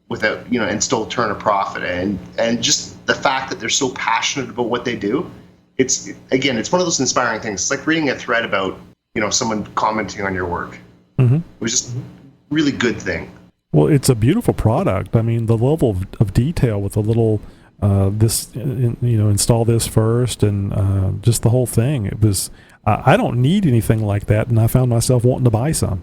[SPEAKER 4] without, and still turn a profit. And just the fact that they're so passionate about what they do, it's one of those inspiring things. It's like reading a thread about, someone commenting on your work. Mm-hmm. It was just a really good thing.
[SPEAKER 2] Well, it's a beautiful product. I mean, the level of detail with the little, install this first, and just the whole thing. It was, I don't need anything like that, and I found myself wanting to buy some.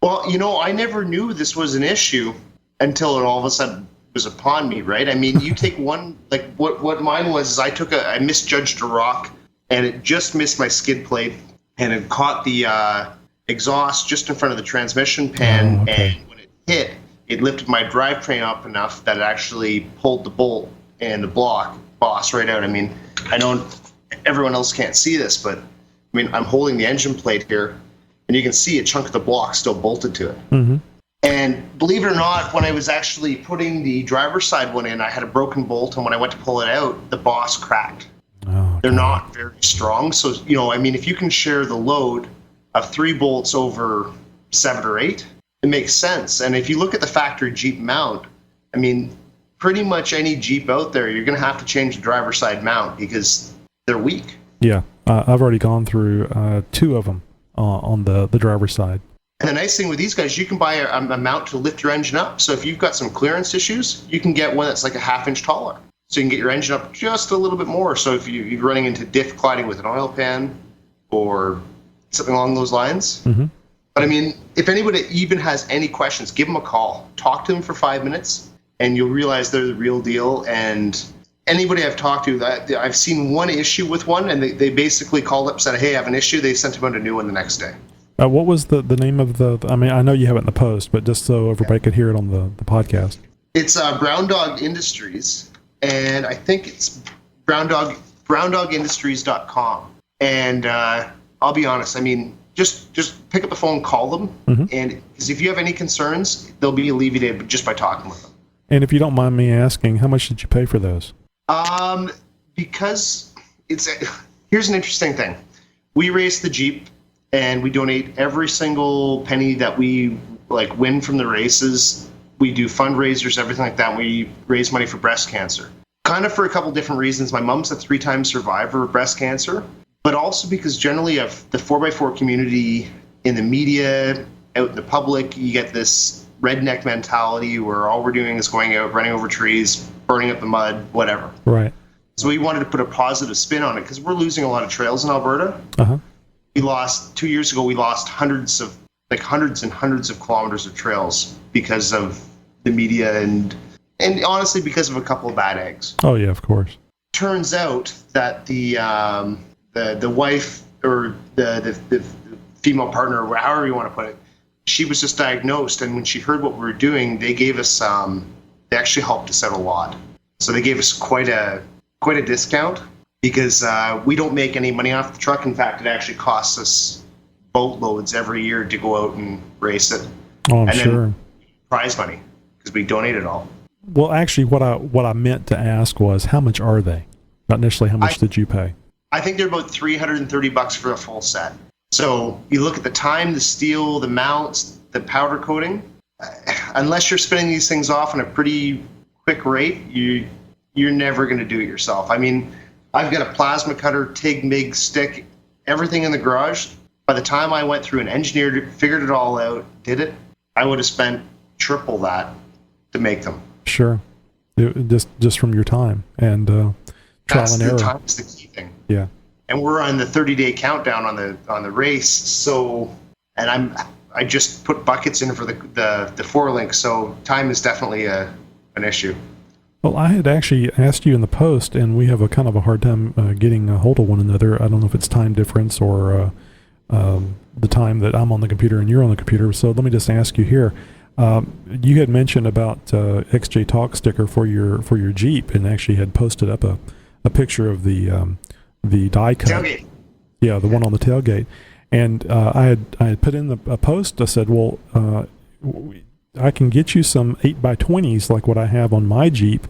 [SPEAKER 4] Well, I never knew this was an issue until it all of a sudden was upon me, right? I mean, you take one, like what mine was, is I misjudged a rock, and it just missed my skid plate, and it caught the exhaust just in front of the transmission pan, and when it hit, it lifted my drivetrain up enough that it actually pulled the bolt and the boss right out. I mean, I know everyone else can't see this, but I mean, I'm holding the engine plate here, and you can see a chunk of the block still bolted to it. Mm-hmm. And believe it or not, when I was actually putting the driver's side one in, I had a broken bolt, and when I went to pull it out, the boss cracked. They're not very strong. So, I mean, if you can share the load of 3 bolts over 7 or 8, it makes sense. And if you look at the factory Jeep mount, I mean, pretty much any Jeep out there, you're going to have to change the driver's side mount because they're weak.
[SPEAKER 2] Yeah, I've already gone through 2 of them on the driver's side.
[SPEAKER 4] And the nice thing with these guys, you can buy a mount to lift your engine up. So if you've got some clearance issues, you can get one that's like a 1/2 inch taller. So you can get your engine up just a little bit more. So if you're running into diff colliding with an oil pan or something along those lines. Mm-hmm. But I mean, if anybody even has any questions, give them a call. Talk to them for 5 minutes, and you'll realize they're the real deal. And anybody I've talked to, I've seen one issue with one, and they basically called up and said, hey, I have an issue. They sent them out a new one the next day.
[SPEAKER 2] What was the name of I mean, I know you have it in the post, but just so everybody could hear it on the podcast.
[SPEAKER 4] It's Brown Dog Industries, and I think it's browndogendustries.com. And I'll be honest, I mean, just pick up the phone, call them, mm-hmm. and because if you have any concerns, they'll be alleviated just by talking with them.
[SPEAKER 2] And if you don't mind me asking, how much did you pay for those?
[SPEAKER 4] Because here's an interesting thing. We race the Jeep, and we donate every single penny that we win from the races We do fundraisers, everything like that. We raise money for breast cancer. Kind of for a couple different reasons. My mom's a 3-time survivor of breast cancer, but also because generally of the 4x4 community in the media, out in the public, you get this redneck mentality where all we're doing is going out, running over trees, burning up the mud, whatever.
[SPEAKER 2] Right.
[SPEAKER 4] So we wanted to put a positive spin on it because we're losing a lot of trails in Alberta.
[SPEAKER 2] Uh-huh.
[SPEAKER 4] We lost 2 years ago. We lost hundreds and hundreds of kilometers of trails because of the media and honestly because of a couple of bad eggs.
[SPEAKER 2] Oh yeah, of course.
[SPEAKER 4] Turns out that the wife or the female partner, or however you want to put it, she was just diagnosed, and when she heard what we were doing, they gave us they actually helped us out a lot. So they gave us quite a discount because we don't make any money off the truck. In fact, it actually costs us boatloads every year to go out and race it.
[SPEAKER 2] Oh, I'm
[SPEAKER 4] and
[SPEAKER 2] sure.
[SPEAKER 4] Then prize money because we donate it all.
[SPEAKER 2] Well, actually, what I meant to ask was, how much are they? Not necessarily how much did you pay.
[SPEAKER 4] I think they're about $330 for a full set. So you look at the time, the steel, the mounts, the powder coating. Unless you're spinning these things off on a pretty quick rate, you're never going to do it yourself. I mean, I've got a plasma cutter, TIG, MIG, stick, everything in the garage. By the time I went through and engineered it, figured it all out, did it, I would have spent triple that to make them.
[SPEAKER 2] Sure. Just from your time and trial and error.
[SPEAKER 4] The time is the key thing.
[SPEAKER 2] Yeah.
[SPEAKER 4] And we're on the 30-day countdown on the race. So, and I just put buckets in for the 4-link. So time is definitely an issue.
[SPEAKER 2] Well, I had actually asked you in the post, and we have a kind of a hard time getting a hold of one another. I don't know if it's time difference or the time that I'm on the computer and you're on the computer. So let me just ask you here. You had mentioned about XJ Talk sticker for your Jeep, and actually had posted up a picture of the die cut.
[SPEAKER 4] Tailgate.
[SPEAKER 2] Yeah, the one on the tailgate. And I had put in a post. I said, well, I can get you some 8x20s like what I have on my Jeep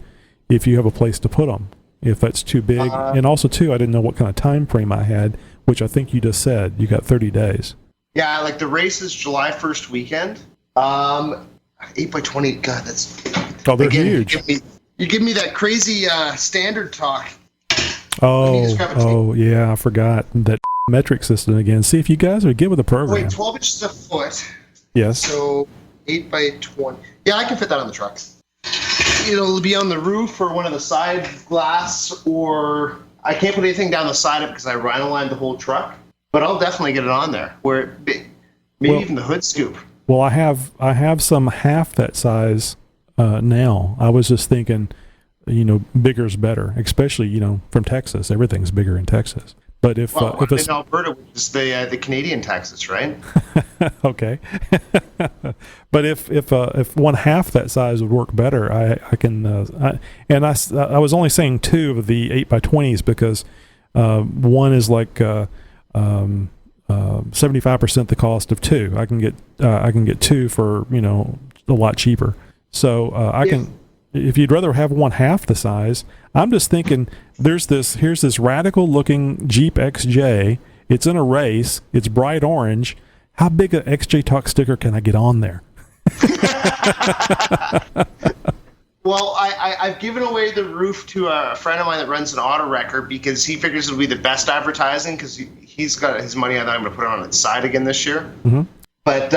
[SPEAKER 2] if you have a place to put them, if that's too big. And also, too, I didn't know what kind of time frame I had, which I think you just said. You got 30 days. Yeah,
[SPEAKER 4] like the race is July 1st weekend. 8x20, God, that's...
[SPEAKER 2] Oh, they're huge.
[SPEAKER 4] You give me that crazy standard talk.
[SPEAKER 2] Oh, yeah, I forgot that metric system again. See if you guys are good with the program.
[SPEAKER 4] Wait, 12 inches a foot.
[SPEAKER 2] Yes.
[SPEAKER 4] So 8x20. Yeah, I can fit that on the truck. It'll be on the roof or one of the side glass, or I can't put anything down the side of it because I rhino-lined the whole truck. But I'll definitely get it on there. Maybe even the hood scoop.
[SPEAKER 2] Well, I have some half that size now. I was just thinking, bigger's better, especially from Texas. Everything's bigger in Texas. But if it's
[SPEAKER 4] in Alberta, which is the Canadian Texas, right?
[SPEAKER 2] Okay. But if one half that size would work better, I can. I was only saying 2 of the 8x20s because one is like 75% the cost of 2. I can get 2 for a lot cheaper. So I can. If you'd rather have one half the size, I'm just thinking here's this radical looking Jeep XJ. It's in a race. It's bright orange. How big an XJ Talk sticker can I get on there?
[SPEAKER 4] Well, I've given away the roof to a friend of mine that runs an auto wrecker because he figures it'll be the best advertising because he's got his money on that. I'm going to put it on its side again this year. Mm-hmm. But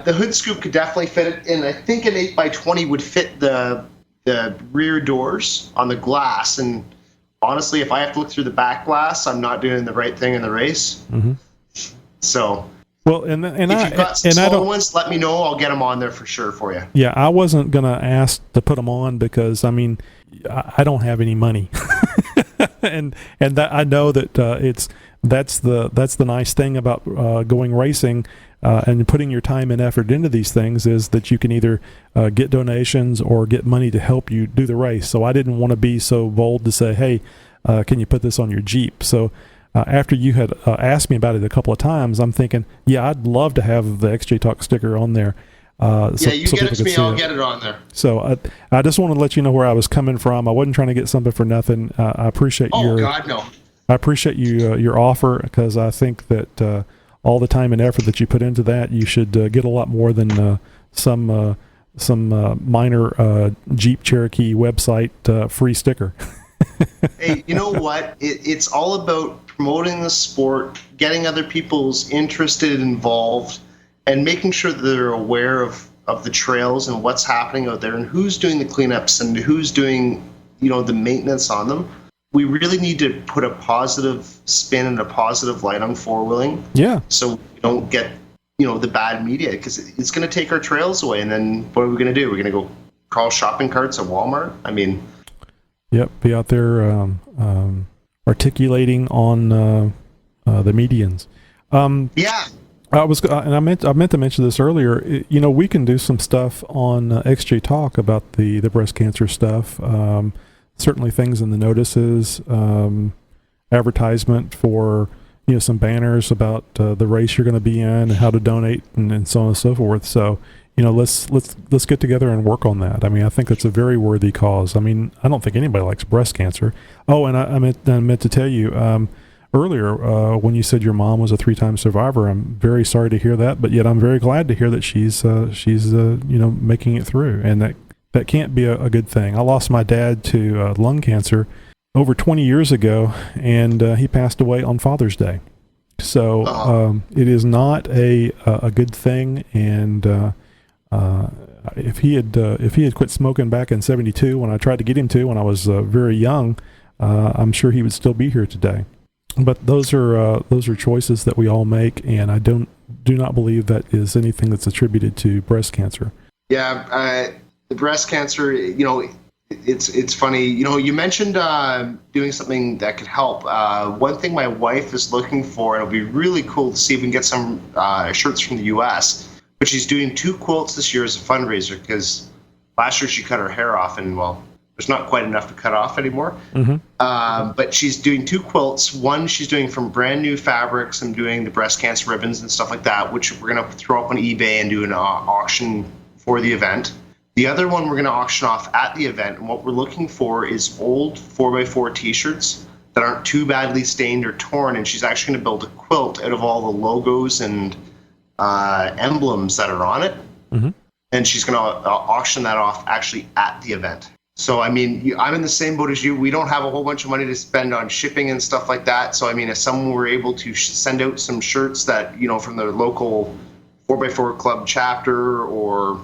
[SPEAKER 4] the hood scoop could definitely fit it, and I think an 8x20 would fit the rear doors on the glass. And honestly, if I have to look through the back glass, I'm not doing the right thing in the race. Mm-hmm. So,
[SPEAKER 2] well, if
[SPEAKER 4] you've got some smaller ones, let me know. I'll get them on there for sure for you.
[SPEAKER 2] Yeah, I wasn't gonna ask to put them on because I don't have any money, and that I know that that's the nice thing about going racing. And putting your time and effort into these things is that you can either get donations or get money to help you do the race. So I didn't want to be so bold to say, hey, can you put this on your Jeep? So after you had asked me about it a couple of times, I'm thinking, yeah, I'd love to have the XJ Talk sticker on there.
[SPEAKER 4] You get it to me, I'll get it on there.
[SPEAKER 2] So I just want to let you know where I was coming from. I wasn't trying to get something for nothing. I appreciate I appreciate your offer because I think that all the time and effort that you put into that, you should get a lot more than some minor Jeep Cherokee website free sticker.
[SPEAKER 4] Hey, you know what? It's all about promoting the sport, getting other people's interested, involved, and making sure that they're aware of the trails and what's happening out there and who's doing the cleanups and who's doing, the maintenance on them. We really need to put a positive spin and a positive light on four-wheeling.
[SPEAKER 2] Yeah.
[SPEAKER 4] So we don't get, the bad media, because it's going to take our trails away. And then what are we going to do? We're going to go crawl shopping carts at Walmart? I mean...
[SPEAKER 2] Yep, be out there articulating on the medians.
[SPEAKER 4] Yeah.
[SPEAKER 2] I meant to mention this earlier. We can do some stuff on XJ Talk about the breast cancer stuff. Certainly things in the notices, advertisement for some banners about the race you're going to be in and how to donate and so on and so forth. So let's get together and work on that. I mean, I think that's a very worthy cause. I mean, I don't think anybody likes breast cancer. Oh, and I meant to tell you earlier when you said your mom was a 3-time survivor. I'm very sorry to hear that, but yet I'm very glad to hear that she's making it through, and that can't be a good thing. I lost my dad to lung cancer over 20 years ago, and he passed away on Father's Day. So it is not a good thing, and if he had quit smoking back in '72 when I tried to get him to when I was very young, I'm sure he would still be here today. But those are choices that we all make, and I do not believe that is anything that's attributed to breast cancer.
[SPEAKER 4] Yeah, the breast cancer, it's funny. You mentioned doing something that could help. One thing my wife is looking for, and it'll be really cool to see if we can get some shirts from the U.S., but she's doing 2 quilts this year as a fundraiser, because last year she cut her hair off, and there's not quite enough to cut off anymore. Mm-hmm. But she's doing 2 quilts. One she's doing from brand new fabrics and doing the breast cancer ribbons and stuff like that, which we're going to throw up on eBay and do an auction for the event. The other one we're going to auction off at the event, and what we're looking for is old 4x4 t-shirts that aren't too badly stained or torn, and she's actually going to build a quilt out of all the logos and emblems that are on it. Mm-hmm. And she's going to auction that off actually at the event. So, I mean, I'm in the same boat as you. We don't have a whole bunch of money to spend on shipping and stuff like that. So, I mean, if someone were able to send out some shirts that, from their local 4x4 club chapter or,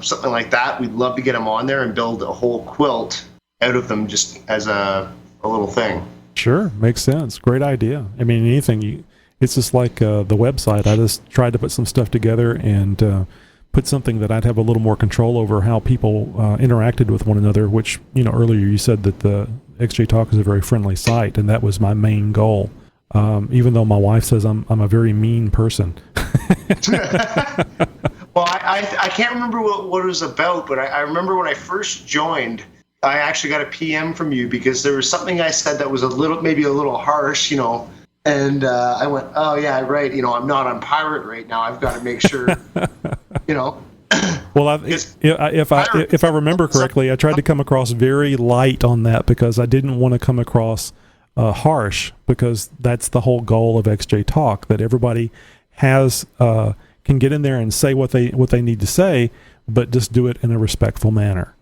[SPEAKER 4] something like that, we'd love to get them on there and build a whole quilt out of them just as a little thing.
[SPEAKER 2] Sure. Makes sense. Great idea. I mean, it's just like the website. I just tried to put some stuff together and put something that I'd have a little more control over how people interacted with one another, which, earlier you said that the XJ Talk is a very friendly site, and that was my main goal. Even though my wife says I'm a very mean person.
[SPEAKER 4] Well, I can't remember what it was about, but I remember when I first joined, I actually got a PM from you because there was something I said that was maybe a little harsh, and I went, oh yeah, right. I'm not on pirate right now. I've got to make sure,
[SPEAKER 2] Well, if I remember correctly, I tried to come across very light on that because I didn't want to come across harsh, because that's the whole goal of XJ Talk, that everybody can get in there and say what they need to say, but just do it in a respectful manner.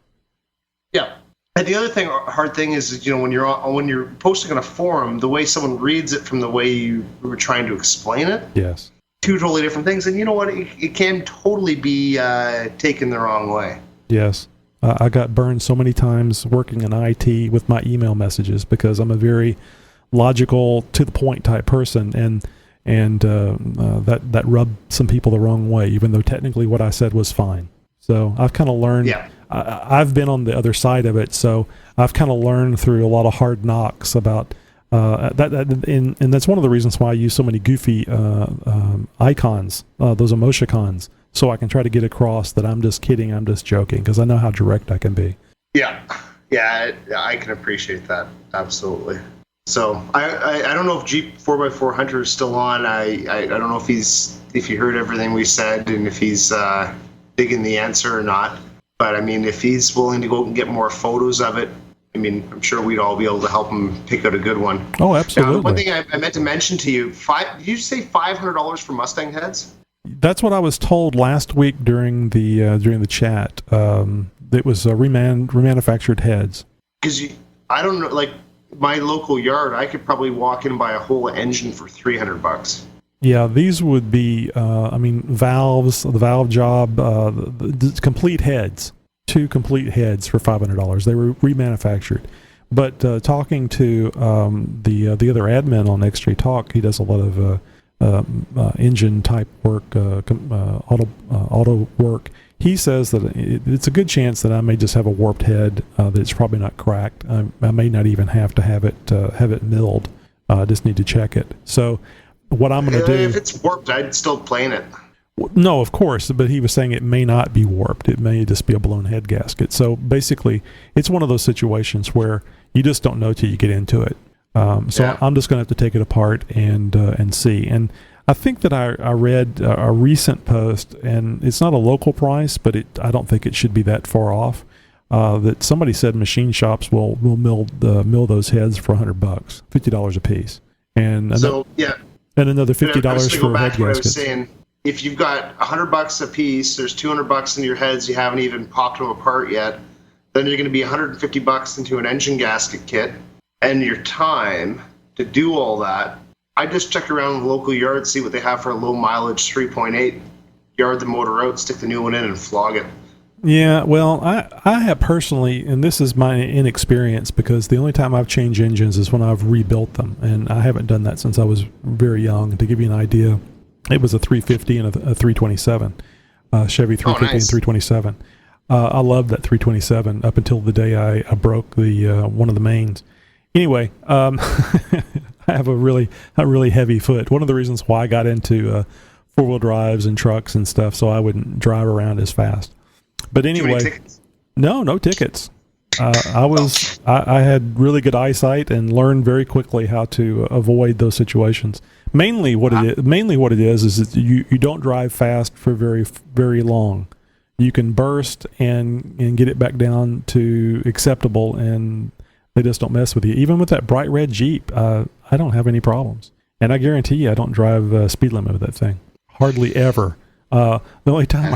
[SPEAKER 2] Yeah.
[SPEAKER 4] And the other hard thing is when you're posting on a forum, the way someone reads it from the way you were trying to explain it.
[SPEAKER 2] Yes. 2
[SPEAKER 4] totally different things, and you know what? It can totally be taken the wrong way.
[SPEAKER 2] Yes. I got burned so many times working in IT with my email messages because I'm a very logical, to the point type person, and that rubbed some people the wrong way, even though technically what I said was fine. So I've kind of learned. Yeah. I've been on the other side of it, so I've kind of learned through a lot of hard knocks about that, and that's one of the reasons why I use so many goofy icons, those emoticons, so I can try to get across that I'm just kidding, I'm just joking, because I know how direct I can be.
[SPEAKER 4] Yeah, I can appreciate that, absolutely. So I don't know if Jeep 4x4 Hunter is still on. I don't know if he heard everything we said and if he's digging the answer or not. But I mean, if he's willing to go and get more photos of it, I mean, I'm sure we'd all be able to help him pick out a good one.
[SPEAKER 2] Oh, absolutely.
[SPEAKER 4] Now, one thing I meant to mention to you, did you say $500 for Mustang heads?
[SPEAKER 2] That's what I was told last week during the chat. It was remanufactured heads.
[SPEAKER 4] Because I don't know, like my local yard, I could probably walk in and buy a whole engine for $300.
[SPEAKER 2] Yeah, these would be, valves, the valve job, the complete heads, 2 complete heads for $500. They were remanufactured. But talking to the other admin on XJ Talk, he does a lot of engine type work, auto work. He says that it's a good chance that I may just have a warped head, that it's probably not cracked. I may not even have to have it milled. I just need to check it. So what I'm going to do...
[SPEAKER 4] If it's warped, I'd still plane it.
[SPEAKER 2] No, of course, but he was saying it may not be warped. It may just be a blown head gasket. So basically, it's one of those situations where you just don't know till you get into it. So I'm just going to have to take it apart and see. And I think that I read a recent post, and it's not a local price, but I don't think it should be that far off. That somebody said machine shops will mill those heads for $100, $50 a piece, and another $50 for head gaskets.
[SPEAKER 4] I was saying, if you've got $100 a piece, there's $200 in your heads. You haven't even popped them apart yet. Then you're going to be $150 into an engine gasket kit, and your time to do all that. I just check around the local yard, see what they have for a low mileage 3.8, yard the motor out, stick the new one in, and flog it.
[SPEAKER 2] Yeah, well, I have personally, and this is my inexperience, because the only time I've changed engines is when I've rebuilt them, and I haven't done that since I was very young. To give you an idea, it was a 350 and a 327, Chevy 350 and 327. I loved that 327 up until the day I broke the one of the mains. Anyway, I have a really heavy foot. One of the reasons why I got into four-wheel drives and trucks and stuff, so I wouldn't drive around as fast. But anyway, no tickets. I had really good eyesight and learned very quickly how to avoid those situations. Mainly what it is that you don't drive fast for very, very long. You can burst and get it back down to acceptable, and they just don't mess with you. Even with that bright red Jeep, I don't have any problems. And I guarantee you I don't drive speed limit with that thing. Hardly ever. The only time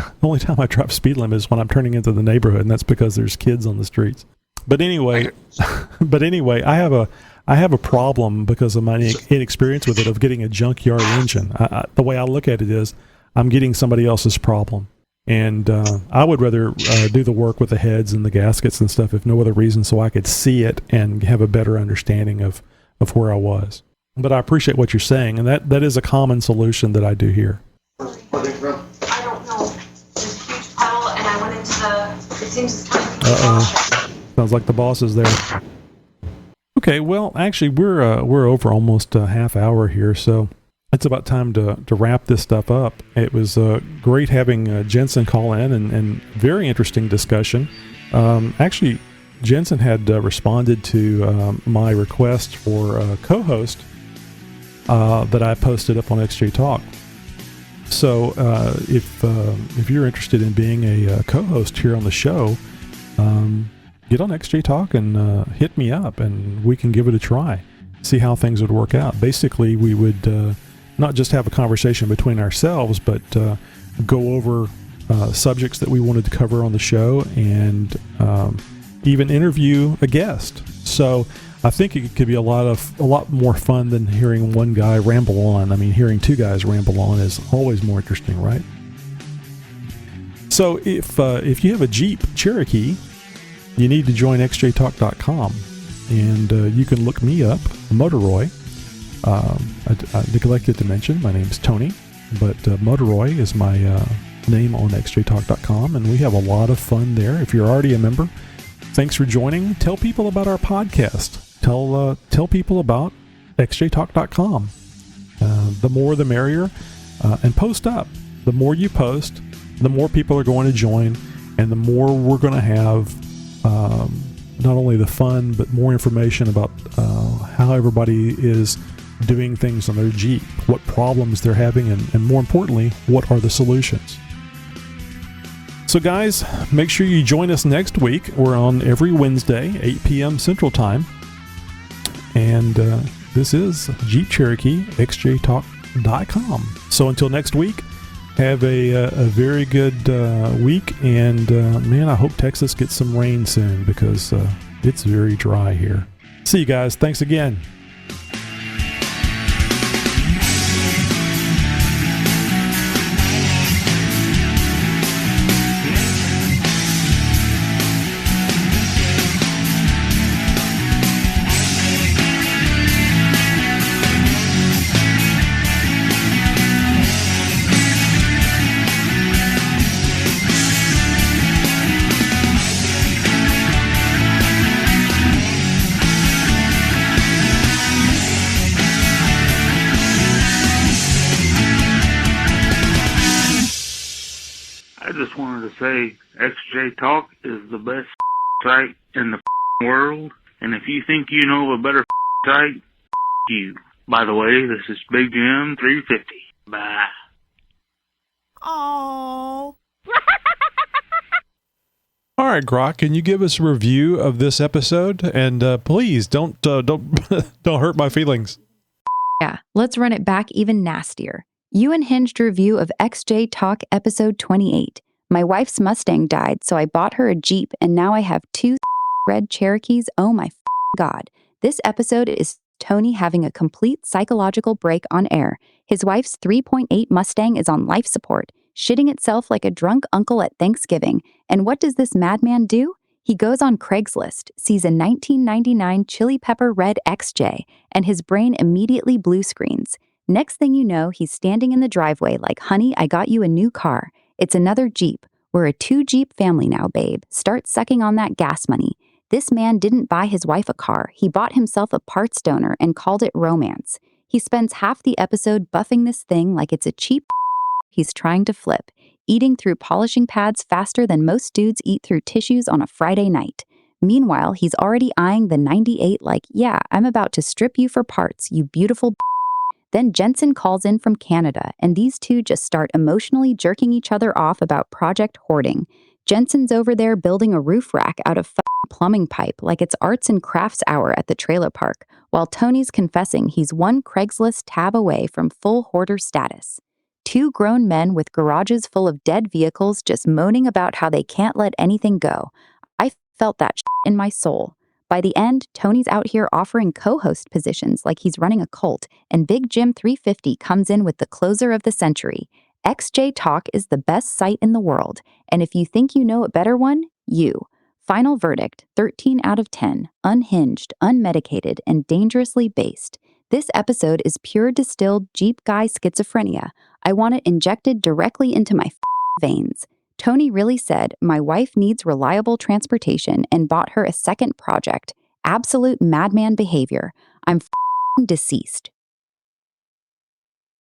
[SPEAKER 2] I drive speed limit is when I'm turning into the neighborhood, and that's because there's kids on the streets. But anyway, I have a problem because of my inexperience with it of getting a junkyard engine. The way I look at it is I'm getting somebody else's problem. And I would rather do the work with the heads and the gaskets and stuff, if no other reason, so I could see it and have a better understanding of where I was. But I appreciate what you're saying, and that is a common solution that I do here.
[SPEAKER 5] I don't know. There's a huge puddle, and I went into it seems it's coming from the washer.
[SPEAKER 2] Sounds like the boss is there. Okay, well, actually, we're over almost a half hour here, so it's about time to wrap this stuff up. It was great having Jensen call in and very interesting discussion. Actually, Jensen had responded to my request for a co-host that I posted up on XJ Talk. So if you're interested in being a co-host here on the show, get on XJ Talk and hit me up, and we can give it a try. See how things would work out. Basically, we would not just have a conversation between ourselves, but go over subjects that we wanted to cover on the show, and even interview a guest. So I think it could be a lot more fun than hearing one guy ramble on. I mean, hearing two guys ramble on is always more interesting, right? So if you have a Jeep Cherokee, you need to join xjtalk.com, and you can look me up, Motoroy. I neglected to mention my name's Tony, but Motoroy is my name on xjtalk.com, and we have a lot of fun there. If you're already a member, thanks for joining. Tell people about our podcast. Tell people about xjtalk.com. The more the merrier, and post up. The more you post, the more people are going to join, and the more we're going to have not only the fun, but more information about how everybody is doing things on their Jeep, what problems they're having, and more importantly, what are the solutions. So guys, make sure you join us next week. We're on every Wednesday, 8 p.m. Central Time. And this is Jeep Cherokee, xjtalk.com. So until next week, Have a very good week, and man, I hope Texas gets some rain soon because it's very dry here. See you guys. Thanks again.
[SPEAKER 6] I just wanted to say XJ Talk is the best site in the world, and if you think you know of a better site, you. By the way, this is Big Jim 350. Bye.
[SPEAKER 7] Oh.
[SPEAKER 2] All right, Grok, can you give us a review of this episode? And please don't don't hurt my feelings.
[SPEAKER 8] Yeah, let's run it back even nastier. You unhinged review of XJ Talk episode 28. My wife's Mustang died, so I bought her a Jeep, and now I have 2 red Cherokees. Oh my God. This episode is Tony having a complete psychological break on air. His wife's 3.8 Mustang is on life support, shitting itself like a drunk uncle at Thanksgiving. And what does this madman do? He goes on Craigslist, sees a 1999 Chili Pepper Red XJ, and his brain immediately blue screens. Next thing you know, he's standing in the driveway like, honey, I got you a new car. It's another Jeep. We're a 2-Jeep family now, babe. Start sucking on that gas money. This man didn't buy his wife a car. He bought himself a parts donor and called it romance. He spends half the episode buffing this thing like it's a cheap he's trying to flip, eating through polishing pads faster than most dudes eat through tissues on a Friday night. Meanwhile, he's already eyeing the 98 like, yeah, I'm about to strip you for parts, you beautiful. Then Jensen calls in from Canada, and these two just start emotionally jerking each other off about project hoarding. Jensen's over there building a roof rack out of plumbing pipe like it's arts and crafts hour at the trailer park, while Tony's confessing he's one Craigslist tab away from full hoarder status. 2 grown men with garages full of dead vehicles just moaning about how they can't let anything go. I felt that in my soul. By the end, Tony's out here offering co-host positions like he's running a cult, and Big Jim 350 comes in with the closer of the century. XJ Talk is the best site in the world, and if you think you know a better one, you. Final verdict, 13 out of 10, unhinged, unmedicated, and dangerously based. This episode is pure distilled Jeep guy schizophrenia. I want it injected directly into my veins. Tony really said, my wife needs reliable transportation and bought her a second project. Absolute madman behavior. I'm deceased.